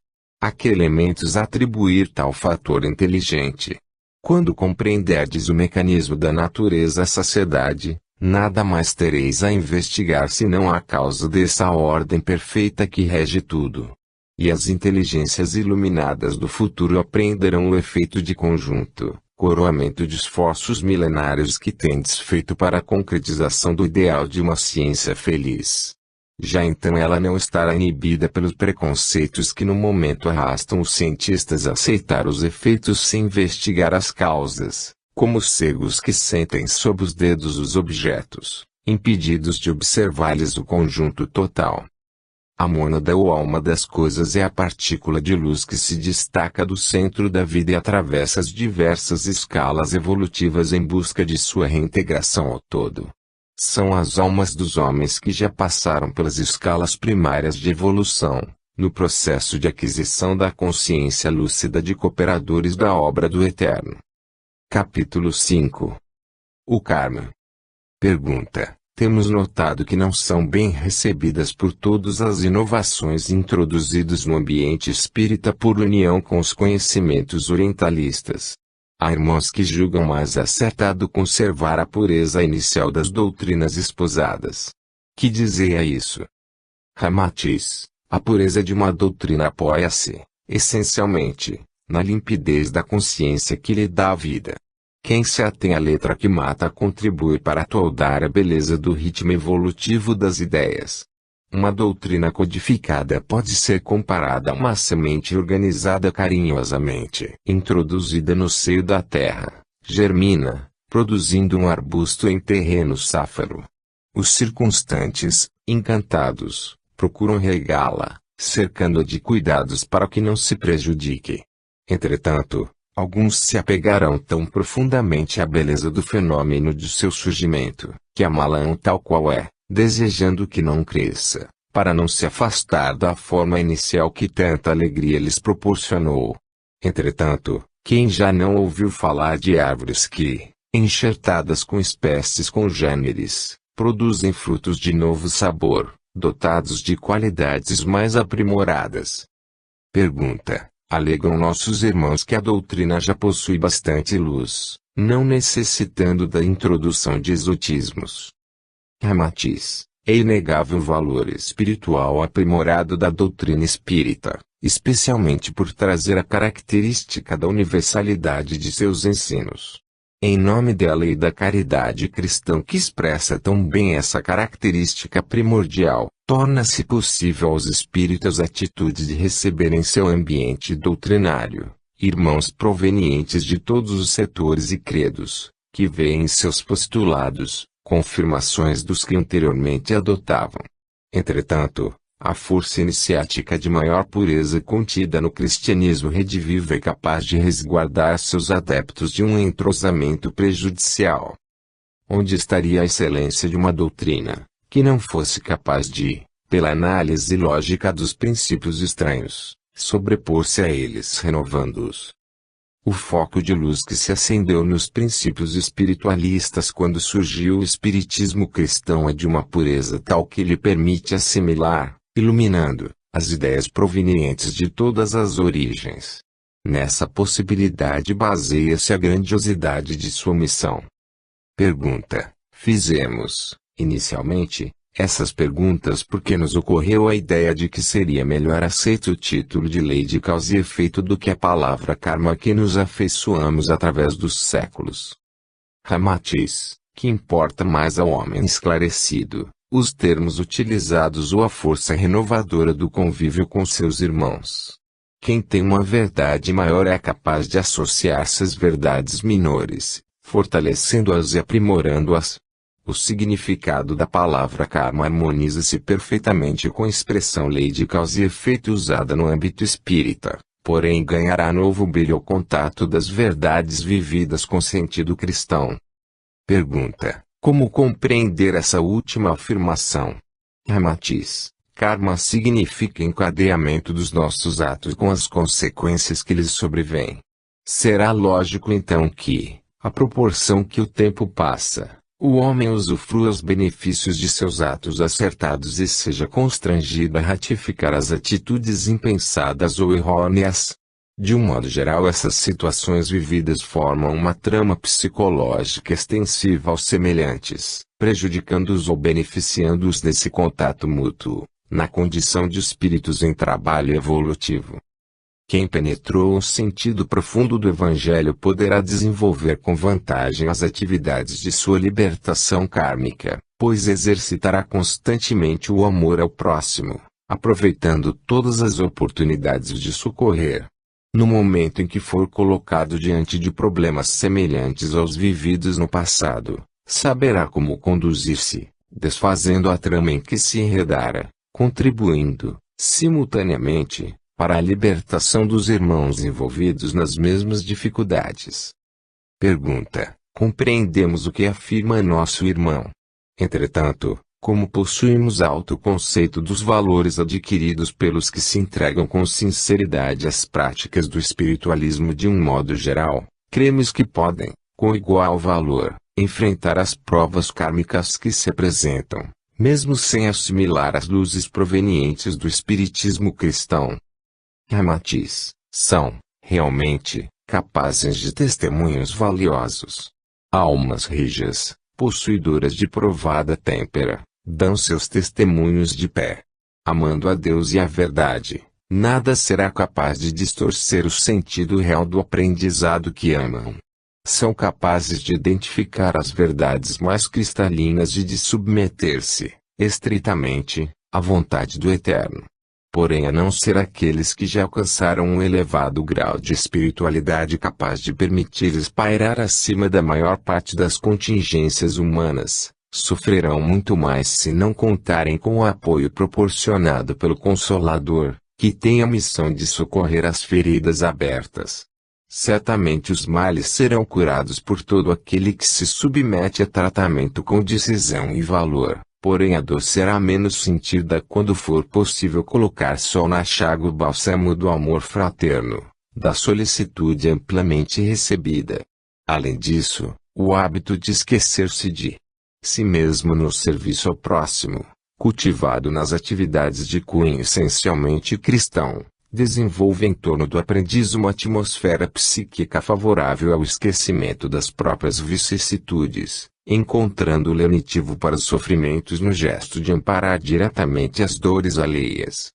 A que elementos atribuir tal fator inteligente? Quando compreenderdes o mecanismo da natureza à saciedade, nada mais tereis a investigar senão a causa dessa ordem perfeita que rege tudo. E as inteligências iluminadas do futuro aprenderão o efeito de conjunto, coroamento de esforços milenários que tendes feito para a concretização do ideal de uma ciência feliz. Já então ela não estará inibida pelos preconceitos que no momento arrastam os cientistas a aceitar os efeitos sem investigar as causas, como cegos que sentem sob os dedos os objetos, impedidos de observar-lhes o conjunto total. A mônada ou alma das coisas é a partícula de luz que se destaca do centro da vida e atravessa as diversas escalas evolutivas em busca de sua reintegração ao todo. São as almas dos homens que já passaram pelas escalas primárias de evolução, no processo de aquisição da consciência lúcida de cooperadores da obra do Eterno. Capítulo 5. O Karma. Pergunta: temos notado que não são bem recebidas por todas as inovações introduzidas no ambiente espírita por união com os conhecimentos orientalistas. Há irmãos que julgam mais acertado conservar a pureza inicial das doutrinas esposadas. Que dizer a isso? Ramatiz: a pureza de uma doutrina apoia-se, essencialmente, na limpidez da consciência que lhe dá a vida. Quem se atém à letra que mata contribui para atoldar a beleza do ritmo evolutivo das ideias. Uma doutrina codificada pode ser comparada a uma semente organizada carinhosamente, introduzida no seio da terra, germina, produzindo um arbusto em terreno sáfaro. Os circunstantes, encantados, procuram regá-la, cercando-a de cuidados para que não se prejudique. Entretanto, alguns se apegarão tão profundamente à beleza do fenômeno de seu surgimento, que amá-la tal qual é, desejando que não cresça, para não se afastar da forma inicial que tanta alegria lhes proporcionou. Entretanto, quem já não ouviu falar de árvores que, enxertadas com espécies congêneres, produzem frutos de novo sabor, dotados de qualidades mais aprimoradas? Pergunta: alegam nossos irmãos que a doutrina já possui bastante luz, não necessitando da introdução de exotismos. Ramatiz: é inegável o valor espiritual aprimorado da doutrina espírita, especialmente por trazer a característica da universalidade de seus ensinos. Em nome dela e da caridade cristã que expressa tão bem essa característica primordial, torna-se possível aos espíritas a atitude de receber em seu ambiente doutrinário, irmãos provenientes de todos os setores e credos, que veem em seus postulados confirmações dos que anteriormente adotavam. Entretanto, a força iniciática de maior pureza contida no cristianismo redivivo é capaz de resguardar seus adeptos de um entrosamento prejudicial. Onde estaria a excelência de uma doutrina, que não fosse capaz de, pela análise lógica dos princípios estranhos, sobrepor-se a eles renovando-os? O foco de luz que se acendeu nos princípios espiritualistas quando surgiu o espiritismo cristão é de uma pureza tal que lhe permite assimilar, iluminando, as ideias provenientes de todas as origens. Nessa possibilidade baseia-se a grandiosidade de sua missão. Pergunta: fizemos, inicialmente, Essas perguntas porque nos ocorreu a ideia de que seria melhor aceito o título de lei de causa e efeito do que a palavra karma que nos afeiçoamos através dos séculos. Ramatiz, que importa mais ao homem esclarecido, os termos utilizados ou a força renovadora do convívio com seus irmãos. Quem tem uma verdade maior é capaz de associar-se às verdades menores, fortalecendo-as e aprimorando-as. O significado da palavra karma harmoniza-se perfeitamente com a expressão lei de causa e efeito usada no âmbito espírita, porém ganhará novo brilho ao contato das verdades vividas com sentido cristão. Pergunta: como compreender essa última afirmação? Ramatiz: karma significa encadeamento dos nossos atos com as consequências que lhes sobrevêm. Será lógico então que, à proporção que o tempo passa, o homem usufrua os benefícios de seus atos acertados e seja constrangido a ratificar as atitudes impensadas ou errôneas. De um modo geral, essas situações vividas formam uma trama psicológica extensiva aos semelhantes, prejudicando-os ou beneficiando-os desse contato mútuo, na condição de espíritos em trabalho evolutivo. Quem penetrou o sentido profundo do Evangelho poderá desenvolver com vantagem as atividades de sua libertação kármica, pois exercitará constantemente o amor ao próximo, aproveitando todas as oportunidades de socorrer. No momento em que for colocado diante de problemas semelhantes aos vividos no passado, saberá como conduzir-se, desfazendo a trama em que se enredara, contribuindo, simultaneamente, para a libertação dos irmãos envolvidos nas mesmas dificuldades. Pergunta: compreendemos o que afirma nosso irmão. Entretanto, como possuímos alto conceito dos valores adquiridos pelos que se entregam com sinceridade às práticas do espiritualismo de um modo geral, cremos que podem, com igual valor, enfrentar as provas kármicas que se apresentam, mesmo sem assimilar as luzes provenientes do espiritismo cristão. Ramatiz: são, realmente, capazes de testemunhos valiosos. Almas rijas, possuidoras de provada têmpera, dão seus testemunhos de pé. Amando a Deus e a verdade, nada será capaz de distorcer o sentido real do aprendizado que amam. São capazes de identificar as verdades mais cristalinas e de submeter-se, estritamente, à vontade do Eterno. Porém, a não ser aqueles que já alcançaram um elevado grau de espiritualidade capaz de permitir-lhes pairar acima da maior parte das contingências humanas, sofrerão muito mais se não contarem com o apoio proporcionado pelo Consolador, que tem a missão de socorrer as feridas abertas. Certamente os males serão curados por todo aquele que se submete a tratamento com decisão e valor. Porém a dor será menos sentida quando for possível colocar sol na chaga o bálsamo do amor fraterno, da solicitude amplamente recebida. Além disso, o hábito de esquecer-se de si mesmo no serviço ao próximo, cultivado nas atividades de cunho essencialmente cristão, desenvolve em torno do aprendiz uma atmosfera psíquica favorável ao esquecimento das próprias vicissitudes, encontrando lenitivo para os sofrimentos no gesto de amparar diretamente as dores alheias.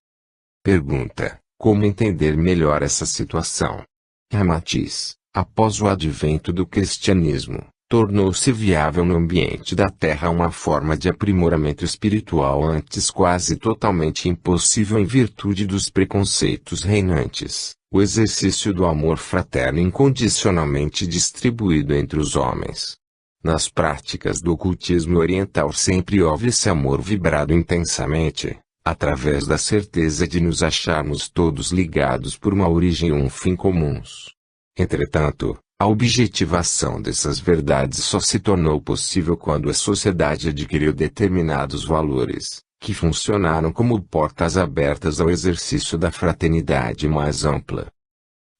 Pergunta: como entender melhor essa situação? Ramatiz: após o advento do cristianismo, tornou-se viável no ambiente da Terra uma forma de aprimoramento espiritual antes quase totalmente impossível em virtude dos preconceitos reinantes, o exercício do amor fraterno incondicionalmente distribuído entre os homens. Nas práticas do ocultismo oriental sempre houve esse amor vibrado intensamente, através da certeza de nos acharmos todos ligados por uma origem e um fim comuns. Entretanto, a objetivação dessas verdades só se tornou possível quando a sociedade adquiriu determinados valores, que funcionaram como portas abertas ao exercício da fraternidade mais ampla.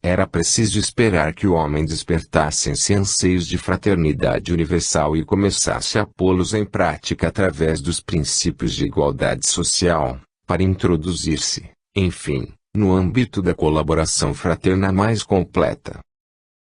Era preciso esperar que o homem despertasse em si anseios de fraternidade universal e começasse a pô-los em prática através dos princípios de igualdade social, para introduzir-se, enfim, no âmbito da colaboração fraterna mais completa.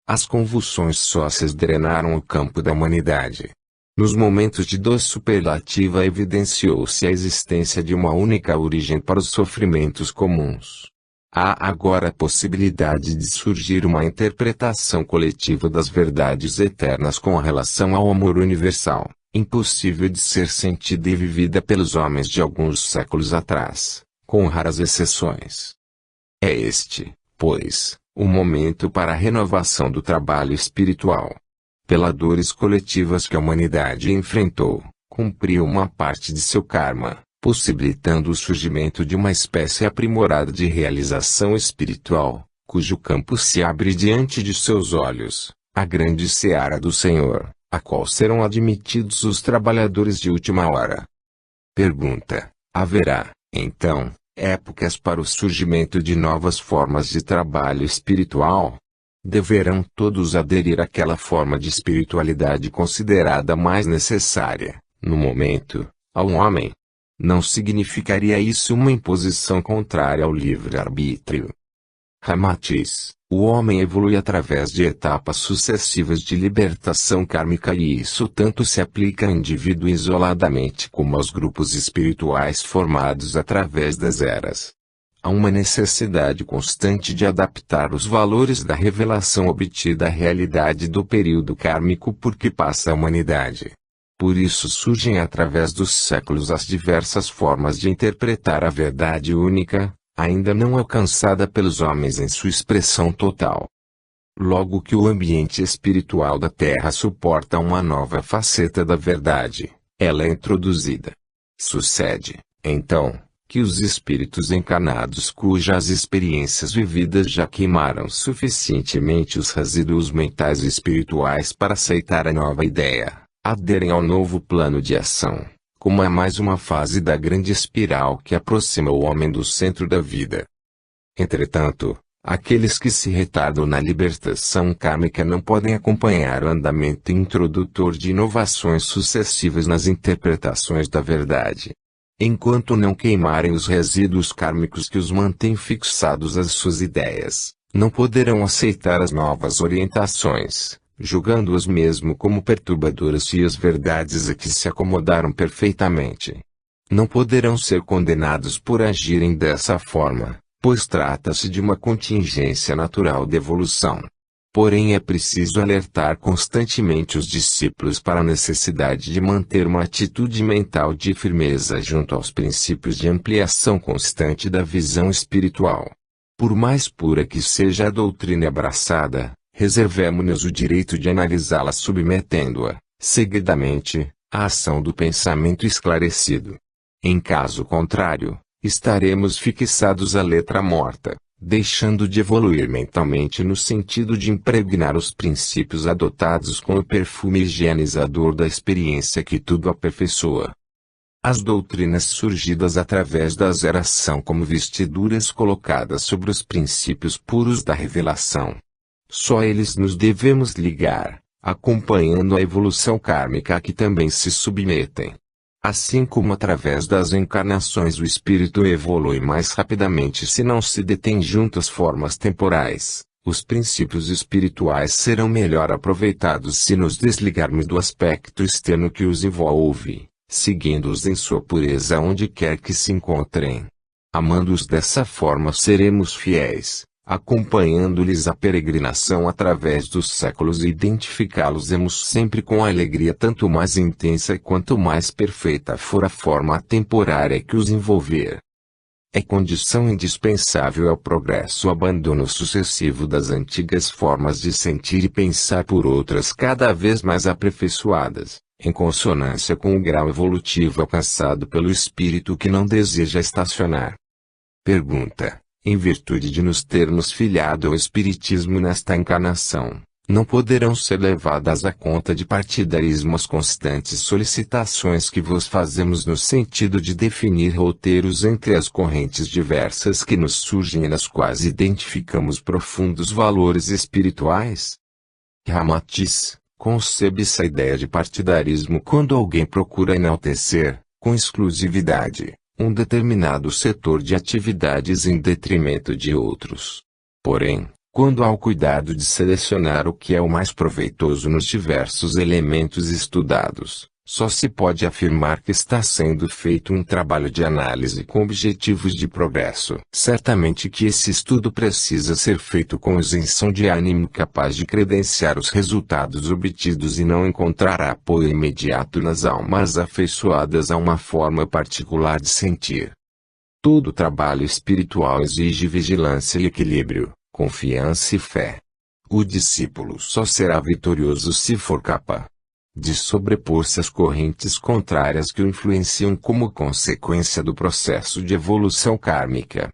As convulsões sócias drenaram o campo da humanidade. Nos momentos de dor superlativa evidenciou-se a existência de uma única origem para os sofrimentos comuns. Há agora a possibilidade de surgir uma interpretação coletiva das verdades eternas com relação ao amor universal, impossível de ser sentida e vivida pelos homens de alguns séculos atrás, com raras exceções. É este, pois, o momento para a renovação do trabalho espiritual. Pelas dores coletivas que a humanidade enfrentou, cumpriu uma parte de seu karma, possibilitando o surgimento de uma espécie aprimorada de realização espiritual, cujo campo se abre diante de seus olhos, a grande seara do Senhor, a qual serão admitidos os trabalhadores de última hora. Pergunta: haverá, então, épocas para o surgimento de novas formas de trabalho espiritual? Deverão todos aderir àquela forma de espiritualidade considerada mais necessária, no momento, ao homem? Não significaria isso uma imposição contrária ao livre-arbítrio? Ramatiz: o homem evolui através de etapas sucessivas de libertação kármica e isso tanto se aplica ao indivíduo isoladamente como aos grupos espirituais formados através das eras. Há uma necessidade constante de adaptar os valores da revelação obtida à realidade do período kármico por que passa a humanidade. Por isso surgem através dos séculos as diversas formas de interpretar a verdade única, ainda não alcançada pelos homens em sua expressão total. Logo que o ambiente espiritual da Terra suporta uma nova faceta da verdade, ela é introduzida. Sucede, então, que os espíritos encarnados cujas experiências vividas já queimaram suficientemente os resíduos mentais e espirituais para aceitar a nova ideia, aderem ao novo plano de ação, como é mais uma fase da grande espiral que aproxima o homem do centro da vida. Entretanto, aqueles que se retardam na libertação kármica não podem acompanhar o andamento introdutor de inovações sucessivas nas interpretações da verdade. Enquanto não queimarem os resíduos kármicos que os mantêm fixados às suas ideias, não poderão aceitar as novas orientações, julgando-as mesmo como perturbadoras e as verdades a que se acomodaram perfeitamente. Não poderão ser condenados por agirem dessa forma, pois trata-se de uma contingência natural de evolução. Porém é preciso alertar constantemente os discípulos para a necessidade de manter uma atitude mental de firmeza junto aos princípios de ampliação constante da visão espiritual. Por mais pura que seja a doutrina abraçada, reservemo-nos o direito de analisá-la submetendo-a, seguidamente, à ação do pensamento esclarecido. Em caso contrário, estaremos fixados à letra morta, deixando de evoluir mentalmente no sentido de impregnar os princípios adotados com o perfume higienizador da experiência que tudo aperfeiçoa. As doutrinas surgidas através das eras são como vestiduras colocadas sobre os princípios puros da revelação. Só eles nos devemos ligar, acompanhando a evolução kármica a que também se submetem. Assim como através das encarnações o espírito evolui mais rapidamente se não se detém junto às formas temporais, os princípios espirituais serão melhor aproveitados se nos desligarmos do aspecto externo que os envolve, seguindo-os em sua pureza onde quer que se encontrem. Amando-os dessa forma seremos fiéis, acompanhando-lhes a peregrinação através dos séculos e identificá-los-emos sempre com a alegria tanto mais intensa quanto mais perfeita for a forma temporária que os envolver. É condição indispensável ao progresso o abandono sucessivo das antigas formas de sentir e pensar por outras cada vez mais aperfeiçoadas, em consonância com o grau evolutivo alcançado pelo espírito que não deseja estacionar. Pergunta: em virtude de nos termos filiado ao Espiritismo nesta encarnação, não poderão ser levadas à conta de partidarismo as constantes solicitações que vos fazemos no sentido de definir roteiros entre as correntes diversas que nos surgem e nas quais identificamos profundos valores espirituais? Ramatiz: concebe-se a ideia de partidarismo quando alguém procura enaltecer, com exclusividade, um determinado setor de atividades em detrimento de outros. Porém, Quando há o cuidado de selecionar o que é o mais proveitoso nos diversos elementos estudados, só se pode afirmar que está sendo feito um trabalho de análise com objetivos de progresso. Certamente que esse estudo precisa ser feito com isenção de ânimo capaz de credenciar os resultados obtidos e não encontrará apoio imediato nas almas afeiçoadas a uma forma particular de sentir. Todo trabalho espiritual exige vigilância e equilíbrio, confiança e fé. O discípulo só será vitorioso se for capaz de sobrepor-se às correntes contrárias que o influenciam como consequência do processo de evolução kármica.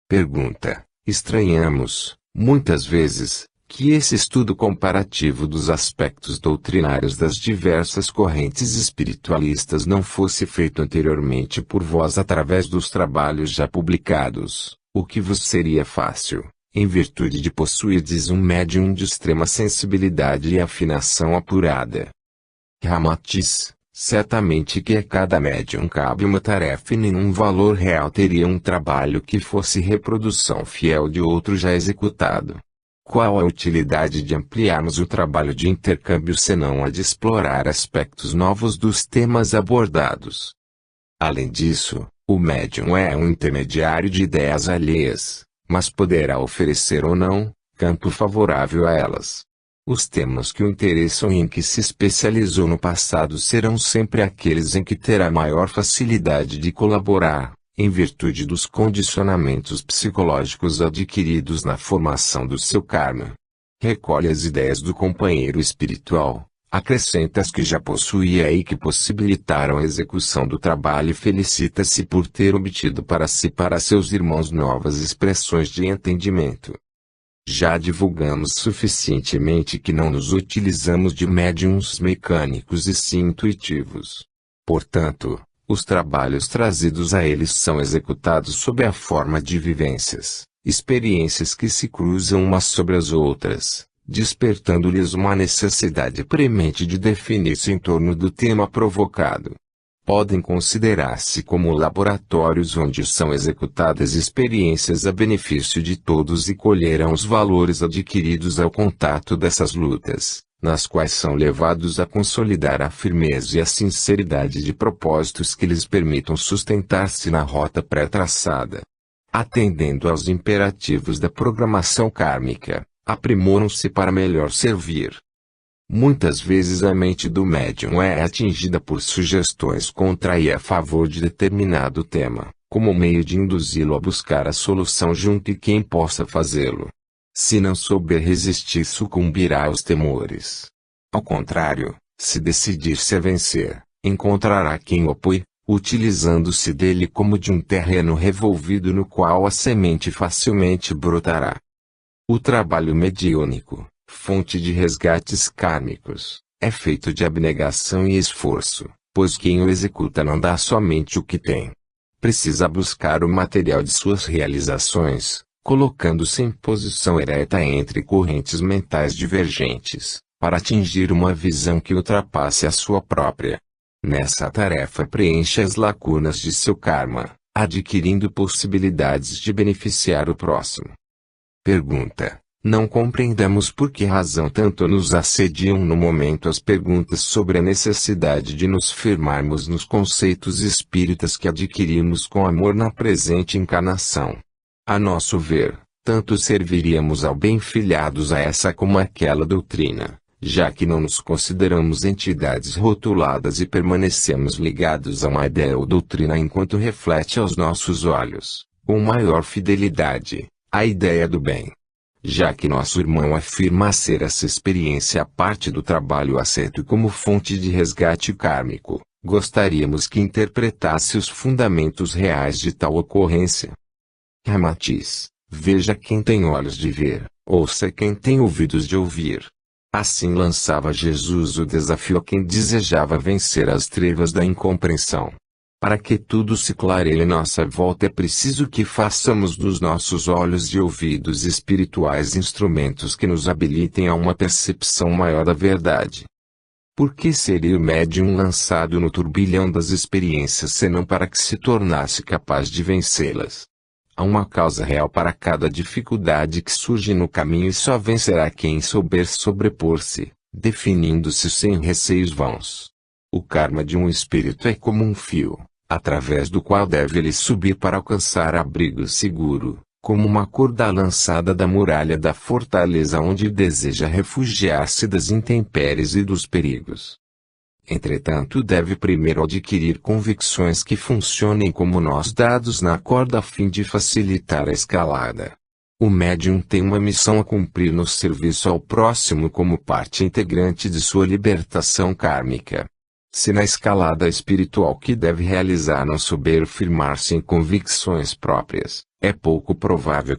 Pergunta: estranhamos, muitas vezes, que esse estudo comparativo dos aspectos doutrinários das diversas correntes espiritualistas não fosse feito anteriormente por vós através dos trabalhos já publicados, o que vos seria fácil, em virtude de possuirdes um médium de extrema sensibilidade e afinação apurada. Ramatiz: certamente que a cada médium cabe uma tarefa e nenhum valor real teria um trabalho que fosse reprodução fiel de outro já executado. Qual a utilidade de ampliarmos o trabalho de intercâmbio senão a de explorar aspectos novos dos temas abordados? Além disso, o médium é um intermediário de ideias alheias, mas poderá oferecer ou não campo favorável a elas. Os temas que o interessam e em que se especializou no passado serão sempre aqueles em que terá maior facilidade de colaborar, em virtude dos condicionamentos psicológicos adquiridos na formação do seu karma. Recolhe as ideias do companheiro espiritual, acrescenta as que já possuía e que possibilitaram a execução do trabalho e felicita-se por ter obtido para si e para seus irmãos novas expressões de entendimento. Já divulgamos suficientemente que não nos utilizamos de médiuns mecânicos e sim intuitivos. Portanto, os trabalhos trazidos a eles são executados sob a forma de vivências, experiências que se cruzam umas sobre as outras, despertando-lhes uma necessidade premente de definir-se em torno do tema provocado. Podem considerar-se como laboratórios onde são executadas experiências a benefício de todos e colherão os valores adquiridos ao contato dessas lutas, nas quais são levados a consolidar a firmeza e a sinceridade de propósitos que lhes permitam sustentar-se na rota pré-traçada. Atendendo aos imperativos da programação kármica, aprimoram-se para melhor servir. Muitas vezes a mente do médium é atingida por sugestões contra e a favor de determinado tema, como meio de induzi-lo a buscar a solução junto e quem possa fazê-lo. Se não souber resistir, sucumbirá aos temores. Ao contrário, se decidir-se a vencer, encontrará quem o apoie, utilizando-se dele como de um terreno revolvido no qual a semente facilmente brotará. O trabalho mediúnico, fonte de resgates kármicos, é feito de abnegação e esforço, pois quem o executa não dá somente o que tem. Precisa buscar o material de suas realizações, colocando-se em posição ereta entre correntes mentais divergentes, para atingir uma visão que ultrapasse a sua própria. Nessa tarefa preenche as lacunas de seu karma, adquirindo possibilidades de beneficiar o próximo. Pergunta: não compreendemos por que razão tanto nos assediam no momento as perguntas sobre a necessidade de nos firmarmos nos conceitos espíritas que adquirimos com amor na presente encarnação. A nosso ver, tanto serviríamos ao bem filiados a essa como àquela doutrina, já que não nos consideramos entidades rotuladas e permanecemos ligados a uma ideia ou doutrina enquanto reflete aos nossos olhos, com maior fidelidade, a ideia do bem. Já que nosso irmão afirma ser essa experiência a parte do trabalho aceito como fonte de resgate kármico, gostaríamos que interpretasse os fundamentos reais de tal ocorrência. Ramatiz: veja quem tem olhos de ver, ouça quem tem ouvidos de ouvir. Assim lançava Jesus o desafio a quem desejava vencer as trevas da incompreensão. Para que tudo se clareie em nossa volta é preciso que façamos dos nossos olhos e ouvidos espirituais instrumentos que nos habilitem a uma percepção maior da verdade. Por que seria o médium lançado no turbilhão das experiências senão para que se tornasse capaz de vencê-las? Há uma causa real para cada dificuldade que surge no caminho e só vencerá quem souber sobrepor-se, definindo-se sem receios vãos. O karma de um espírito é como um fio, através do qual deve ele subir para alcançar abrigo seguro, como uma corda lançada da muralha da fortaleza onde deseja refugiar-se das intempéries e dos perigos. Entretanto, deve primeiro adquirir convicções que funcionem como nós dados na corda a fim de facilitar a escalada. O médium tem uma missão a cumprir no serviço ao próximo como parte integrante de sua libertação kármica. Se na escalada espiritual que deve realizar não souber firmar-se em convicções próprias, é pouco provável